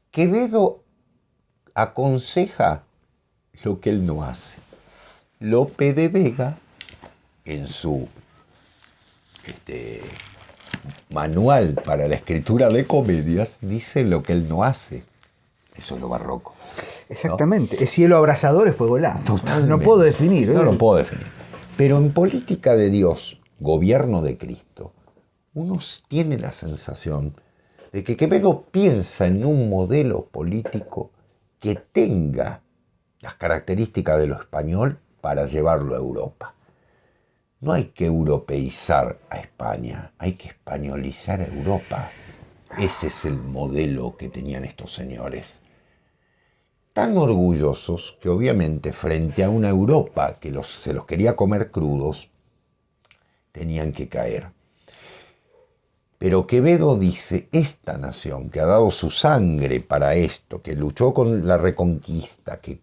Quevedo aconseja lo que él no hace. Lope de Vega, en su manual para la escritura de comedias, dice lo que él no hace. Eso es lo barroco. Exactamente. ¿No? Es cielo abrasador, es fuego helado. No puedo definir. No lo puedo definir. Pero en Política de Dios, Gobierno de Cristo, uno tiene la sensación de que Quevedo piensa en un modelo político que tenga las características de lo español para llevarlo a Europa. No hay que europeizar a España, hay que españolizar a Europa. Ese es el modelo que tenían estos señores. Tan orgullosos que obviamente frente a una Europa que se los quería comer crudos, tenían que caer. Pero Quevedo dice, esta nación que ha dado su sangre para esto, que luchó con la reconquista, que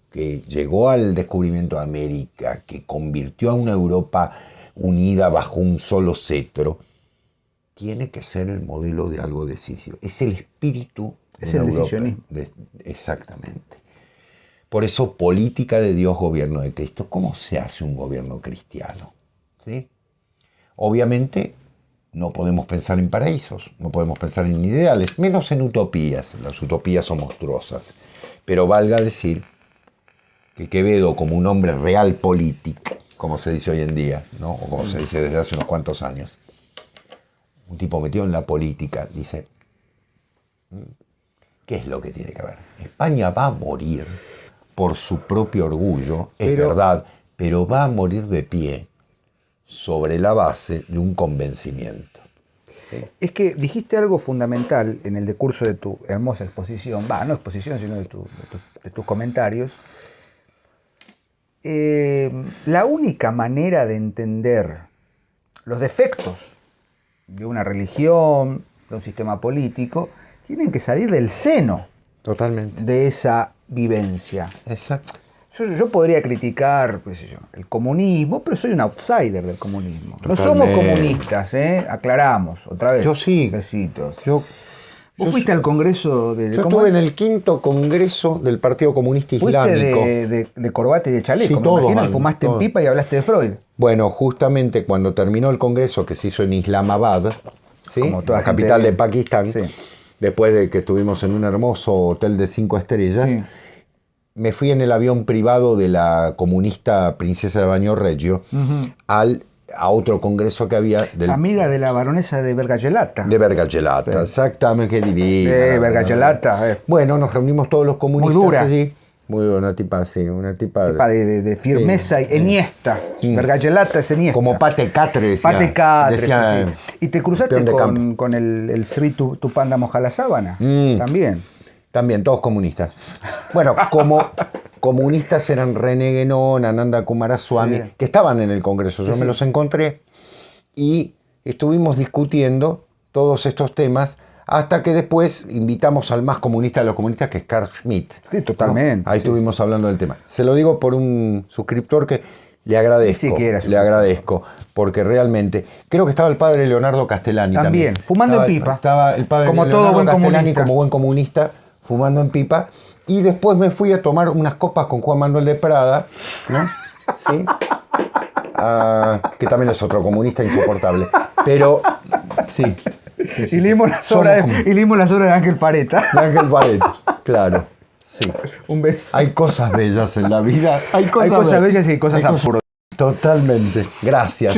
llegó al descubrimiento de América, que convirtió a una Europa unida bajo un solo cetro, tiene que ser el modelo de algo decisivo. Es el espíritu de el decisionismo. Exactamente. Por eso, Política de Dios, Gobierno de Cristo. ¿Cómo se hace un gobierno cristiano? ¿Sí? Obviamente, no podemos pensar en paraísos, no podemos pensar en ideales, menos en utopías. Las utopías son monstruosas. Pero valga decir que Quevedo, como un hombre real político, como se dice hoy en día, ¿no? O como se dice desde hace unos cuantos años, un tipo metido en la política, dice, ¿qué es lo que tiene que haber? España va a morir por su propio orgullo, es verdad, pero va a morir de pie sobre la base de un convencimiento. ¿Sí? Es que dijiste algo fundamental en el decurso de tu hermosa exposición, no exposición, sino de tus comentarios. La única manera de entender los defectos de una religión, de un sistema político, tienen que salir del seno. Totalmente. De esa vivencia. Exacto. Yo podría criticar, qué sé yo, el comunismo, pero soy un outsider del comunismo. Totalmente. No somos comunistas, aclaramos, otra vez. Yo sí. Besitos. Yo fuiste al Congreso de... Yo ¿cómo estuve es? en el 5º Congreso del Partido Comunista Fuiste Islámico. de corbata y de chaleco, Sí, me todo, imagino, y man, fumaste todo. en pipa y hablaste de Freud. Bueno, justamente cuando terminó el Congreso que se hizo en Islamabad, ¿sí? Como toda la gente capital de bien. Pakistán, Sí. después de que estuvimos en un hermoso hotel de 5 estrellas, Sí. me fui en el avión privado de la comunista Princesa de Baño Reggio a otro congreso que había Amiga de la baronesa de Vergallelata. de Vergallelata. Sí. Exactamente, qué divina. Vergallelata. Bueno, nos reunimos todos los comunistas Muy dura. allí. Muy buena tipa, sí, una tipa De firmeza sí, y eniesta. Vergallelata es eniesta. como Pate Catre, decía. Pate Catre, decía, sí. Y te cruzaste peón de campo. con el Sri Tupanda Mojala Sábana. También. También, todos comunistas. Bueno, como comunistas eran René Guénon, Ananda Coomaraswamy, Sí. que estaban en el Congreso. Yo Sí, me sí. los encontré y estuvimos discutiendo todos estos temas hasta que después invitamos al más comunista de los comunistas, que es Carl Schmitt. Sí, totalmente, ¿no? Ahí sí. estuvimos hablando del tema. Se lo digo por un suscriptor que le agradezco. Sí, que era Le suscriptor. agradezco, porque realmente creo que estaba el padre Leonardo Castellani también. Fumando Estaba- en pipa. Estaba el padre Como Leonardo todo buen Castellani comunista. como buen comunista, fumando en pipa. Y después me fui a tomar unas copas con Juan Manuel de Prada, ¿no? Sí. Que también es otro comunista insoportable. Pero, sí. Y leímos las obras de Ángel Pareta. De Ángel Faret, claro. Sí. Un beso. Hay cosas bellas en la vida. Hay cosas bellas y hay cosas absurdas. Totalmente. Gracias.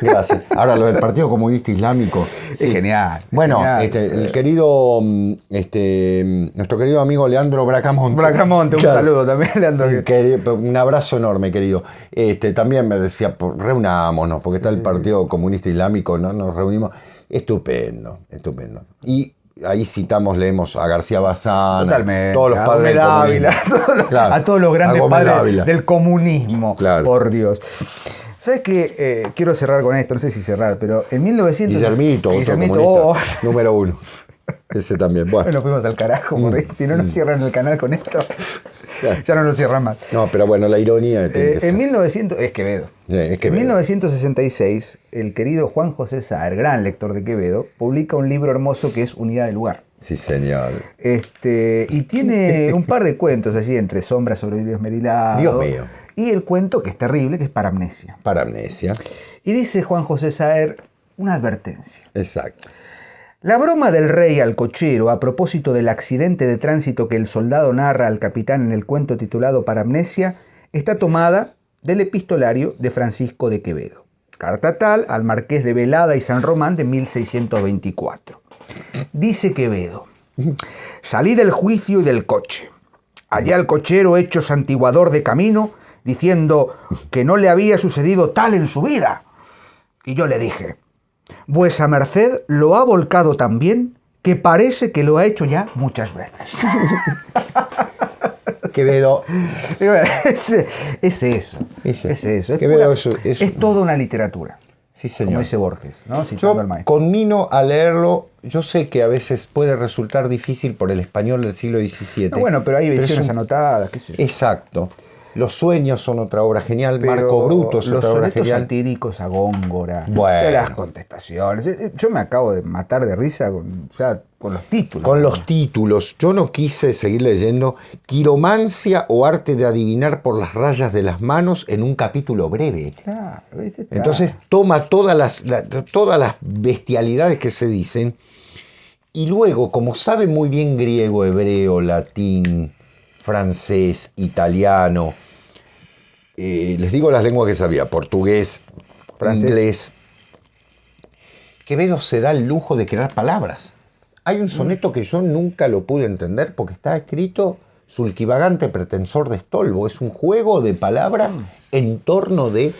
Gracias. Ahora, lo del Partido Comunista Islámico. Es genial. Bueno, genial. el querido, nuestro querido amigo Leandro Bracamonte. Bracamonte, un Claro. saludo también, Leandro. Un abrazo enorme, querido. También me decía, reunámonos, porque está el Partido Comunista Islámico, ¿no? Nos reunimos. Estupendo, estupendo. Y ahí leemos a García Bazán, Totalmente. todos los A padres del Gómez comunismo. Dávila, Claro, a todos los grandes a Gómez padres Dávila. del comunismo. Claro. Por Dios. ¿Sabes qué? Quiero cerrar con esto, no sé si cerrar, pero en 1900... Guillermito, otro Guillermito, comunista, número 1. Ese también. Bueno, fuimos al carajo, porque si no nos cierran el canal con esto, ya no nos cierran más. no, pero bueno, la ironía tiene que ser. En 1900... Es Quevedo. Es Quevedo. En 1966, el querido Juan José Saer, gran lector de Quevedo, publica un libro hermoso que es Unidad del Lugar. Sí, señor. Y tiene un par de cuentos allí, entre Sombras sobre vidrio esmerilado. Dios mío. Y el cuento que es terrible, que es Paramnesia. Paramnesia. Y dice Juan José Saer una advertencia. Exacto. La broma del rey al cochero a propósito del accidente de tránsito que el soldado narra al capitán en el cuento titulado Paramnesia está tomada del epistolario de Francisco de Quevedo. Carta tal al marqués de Velada y San Román de 1624. Dice Quevedo: salí del juicio y del coche. Allá el cochero hecho santiguador de camino, diciendo que no le había sucedido tal en su vida. Y yo le dije: vuesa merced lo ha volcado tan bien que parece que lo ha hecho ya muchas veces. Quevedo. Es eso. Es eso. Quevedo Es toda una literatura. Sí, señor. Como dice Borges, ¿no? Citando Yo al maestro. conmino a leerlo. Yo sé que a veces puede resultar difícil por el español del siglo XVII. No, bueno, pero hay es ediciones un- anotadas, qué sé yo. Exacto. Los sueños son otra obra genial. Pero Marco Bruto es los otra obra sonetos genial. satíricos a Góngora, Bueno. las contestaciones. Yo me acabo de matar de risa con los títulos. Con los títulos, yo no quise seguir leyendo Quiromancia o arte de adivinar por las rayas de las manos en un capítulo breve. Claro, ¿viste? Claro. Entonces toma todas las bestialidades que se dicen y luego, como sabe muy bien griego, hebreo, latín, francés, italiano, les digo las lenguas que sabía: portugués, Francés. inglés. Quevedo se da el lujo de crear palabras. Hay un soneto que yo nunca lo pude entender porque está escrito sulquivagante pretensor de Stolbo. Es un juego de palabras en torno de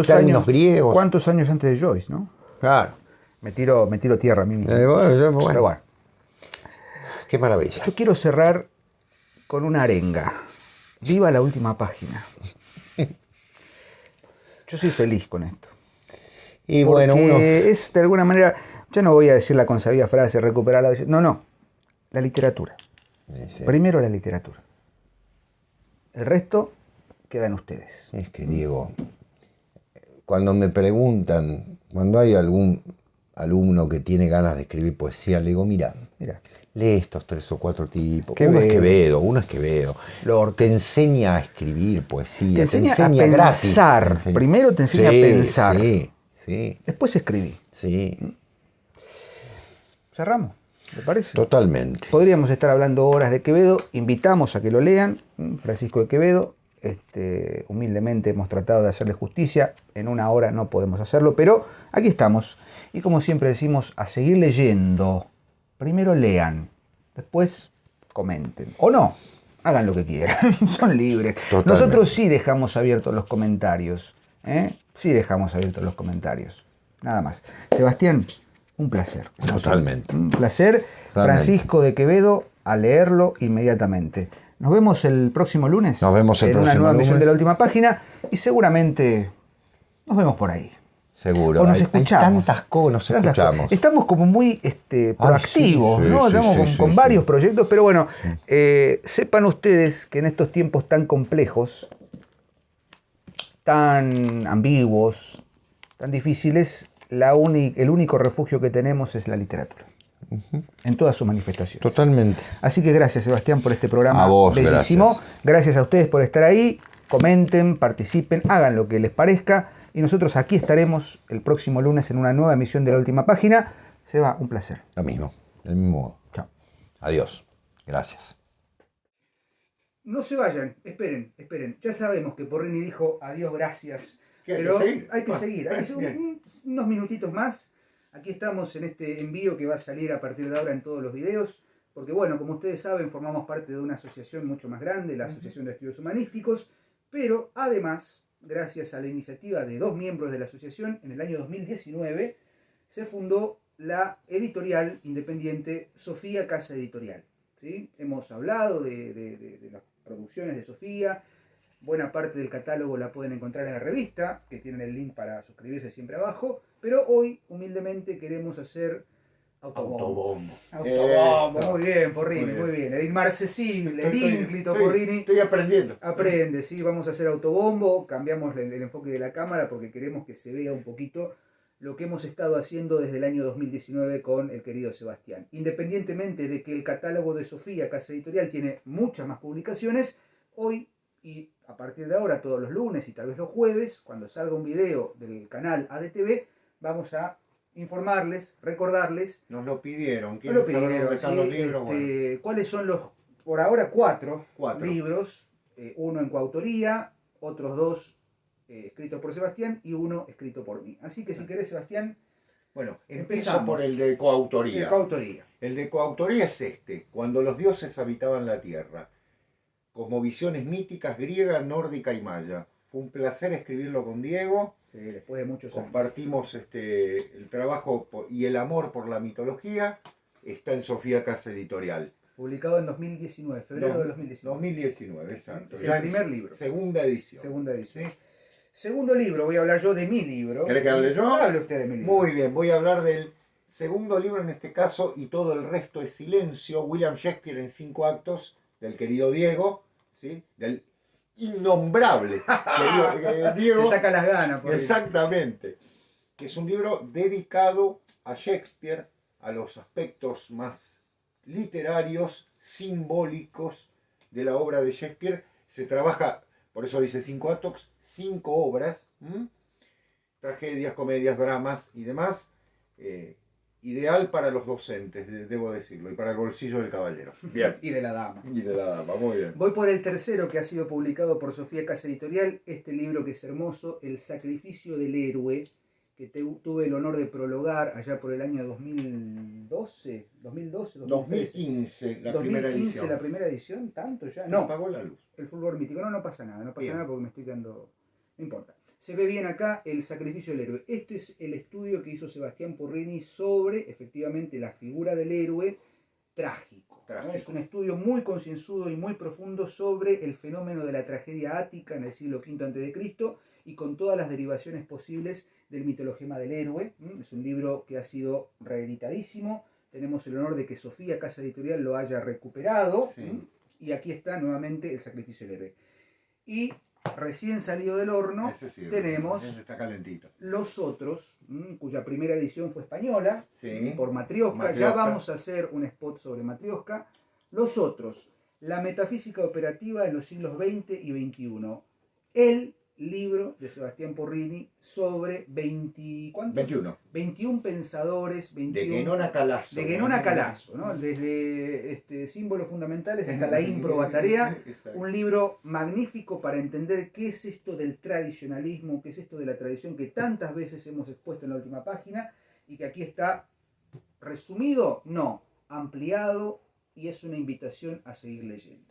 términos griegos. ¿Cuántos años antes de Joyce, no? Claro. Me tiro tierra a mí mismo. Bueno. Pero bueno, Qué maravilla. yo quiero cerrar con una arenga. Viva la última página. Yo soy feliz con esto. Y Porque bueno, uno... es de alguna manera, yo no voy a decir la consabida frase, recuperar la... No, la literatura. Sí. Primero la literatura. El resto quedan ustedes. Es que, Diego, cuando me preguntan, cuando hay algún alumno que tiene ganas de escribir poesía, le digo, mira, lee estos 3 o 4 tipos. Uno es Quevedo. Te enseña a escribir poesía, te enseña a pensar. Gratis. Primero te enseña a pensar. Sí. Después escribí. Sí. Cerramos, ¿te parece? Totalmente. Podríamos estar hablando horas de Quevedo. Invitamos a que lo lean. Francisco de Quevedo. Humildemente hemos tratado de hacerle justicia. En una hora no podemos hacerlo, pero aquí estamos. Y como siempre decimos, a seguir leyendo. Primero lean, después comenten. O no, hagan lo que quieran, son libres. Totalmente. Nosotros sí dejamos abiertos los comentarios. Sí dejamos abiertos los comentarios. Nada más. Sebastián, un placer. Totalmente. Un placer. Francisco de Quevedo, a leerlo inmediatamente. Nos vemos el próximo lunes. Nos vemos el próximo lunes. En una nueva emisión de La Última Página. Y seguramente nos vemos por ahí. Seguro. O nos escuchamos. Hay tantas cosas, nos escuchamos. Estamos como muy proactivos, ¿no? Estamos con varios proyectos, pero bueno, sepan ustedes que en estos tiempos tan complejos, tan ambiguos, tan difíciles, el único refugio que tenemos es la literatura. En todas sus manifestaciones. Totalmente. Así que gracias, Sebastián, por este programa a vos, bellísimo. Gracias a ustedes por estar ahí. Comenten, participen, hagan lo que les parezca. Y nosotros aquí estaremos el próximo lunes en una nueva emisión de La Última Página. Seba, un placer. Lo mismo, del mismo modo. Chao. Adiós. Gracias. No se vayan, esperen. Ya sabemos que Porrini dijo adiós, gracias. Pero hay que seguir unos minutitos más. Aquí estamos en este envío que va a salir a partir de ahora en todos los videos. Porque bueno, como ustedes saben, formamos parte de una asociación mucho más grande, la Asociación de Estudios Humanísticos. Pero además, gracias a la iniciativa de 2 miembros de la asociación, en el año 2019 se fundó la editorial independiente Sofía Casa Editorial. ¿Sí? Hemos hablado de las producciones de Sofía. Buena parte del catálogo la pueden encontrar en la revista, que tienen el link para suscribirse siempre abajo. Pero hoy, humildemente, queremos hacer autobombo. Muy bien, Porrini, muy bien. El inmarcesible, el ínclito Porrini. Estoy aprendiendo. Aprende, sí, vamos a hacer autobombo. Cambiamos el enfoque de la cámara porque queremos que se vea un poquito lo que hemos estado haciendo desde el año 2019 con el querido Sebastián. Independientemente de que el catálogo de Sofía Casa Editorial tiene muchas más publicaciones, hoy y a partir de ahora, todos los lunes y tal vez los jueves, cuando salga un video del canal ADTV, vamos a informarles, recordarles. Nos lo pidieron. ¿Quieren saber dónde están los libros? ¿Cuáles son los, por ahora, 4 libros? Uno en coautoría, otros 2 escritos por Sebastián y 1 escrito por mí. Así que si querés, Sebastián, bueno, empiezo por el de coautoría. El de coautoría es Cuando los dioses habitaban la tierra. Cosmovisiones míticas griega, nórdica y maya. Fue un placer escribirlo con Diego. Sí, después de muchos años. Compartimos el trabajo y el amor por la mitología. Está en Sofía Casa Editorial. Publicado en 2019, febrero de 2019. 2019, exacto. Es el primer libro. Segunda edición. ¿Sí? Segundo libro, voy a hablar yo de mi libro. ¿Querés que hable yo? Hable usted de mi libro. Muy bien, voy a hablar del segundo libro en este caso y todo el resto es silencio. William Shakespeare en 5 actos, del querido Diego, ¿sí? Del innombrable Diego. Se saca las ganas. Exactamente. Que es un libro dedicado a Shakespeare, a los aspectos más literarios, simbólicos de la obra de Shakespeare. Se trabaja, por eso dice 5 actos, 5 obras, tragedias, comedias, dramas y demás. Ideal para los docentes, debo decirlo, y para el bolsillo del caballero. Bien. Y de la dama. Muy bien. Voy por el tercero que ha sido publicado por Sofía Casa Editorial, este libro que es hermoso, El sacrificio del héroe, que tuve el honor de prologar allá por el año 2015, la primera edición. La primera edición, tanto ya. No, apagó la luz. El fútbol mítico, no pasa nada, nada porque me estoy quedando, no importa. Se ve bien acá El sacrificio del héroe. Este es el estudio que hizo Sebastián Porrini sobre, efectivamente, la figura del héroe trágico. ¿No? Es un estudio muy concienzudo y muy profundo sobre el fenómeno de la tragedia ática en el siglo V a.C. y con todas las derivaciones posibles del mitologema del héroe. Es un libro que ha sido reeditadísimo. Tenemos el honor de que Sofía Casa Editorial lo haya recuperado. Sí. Y aquí está nuevamente El sacrificio del héroe. Y recién salido del horno, Ese sí, tenemos ese está calentito. Los Otros, cuya primera edición fue española, Sí. por Matrioska. Ya Matrioska. vamos a hacer un spot sobre Matrioska. Los Otros, la metafísica operativa en los siglos XX y XXI. El libro de Sebastián Porrini sobre 21 pensadores, 21, De Guenón a Calazo. de Guenón a Calazo, ¿no? Desde símbolos fundamentales hasta la improbatarea. Un libro magnífico para entender qué es esto del tradicionalismo, qué es esto de la tradición que tantas veces hemos expuesto en la última página y que aquí está resumido, no, ampliado, y es una invitación a seguir leyendo.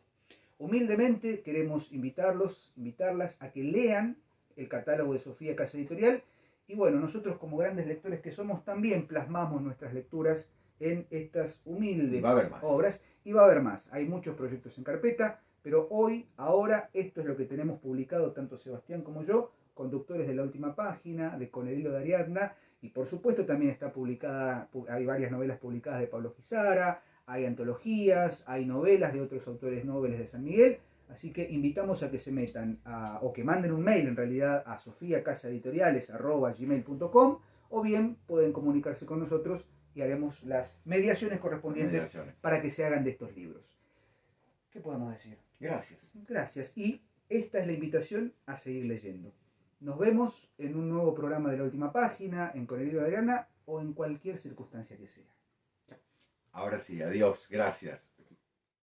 Humildemente queremos invitarlas a que lean el catálogo de Sofía Casa Editorial. Y bueno, nosotros como grandes lectores que somos, también plasmamos nuestras lecturas en estas humildes obras. Y va a haber más. Hay muchos proyectos en carpeta, pero ahora, esto es lo que tenemos publicado tanto Sebastián como yo, Conductores de la Última Página, de Con el Hilo de Ariadna, y por supuesto también está publicada, hay varias novelas publicadas de Pablo Gizara, hay antologías, hay novelas de otros autores nobles de San Miguel. Así que invitamos a que se metan, o que manden un mail en realidad a sofiacasaeditoriales@gmail.com, o bien pueden comunicarse con nosotros y haremos las mediaciones correspondientes para que se hagan de estos libros. ¿Qué podemos decir? Gracias. Gracias. Y esta es la invitación a seguir leyendo. Nos vemos en un nuevo programa de La Última Página, en Con el Hilo de Ariadna, o en cualquier circunstancia que sea. Ahora sí, adiós, gracias.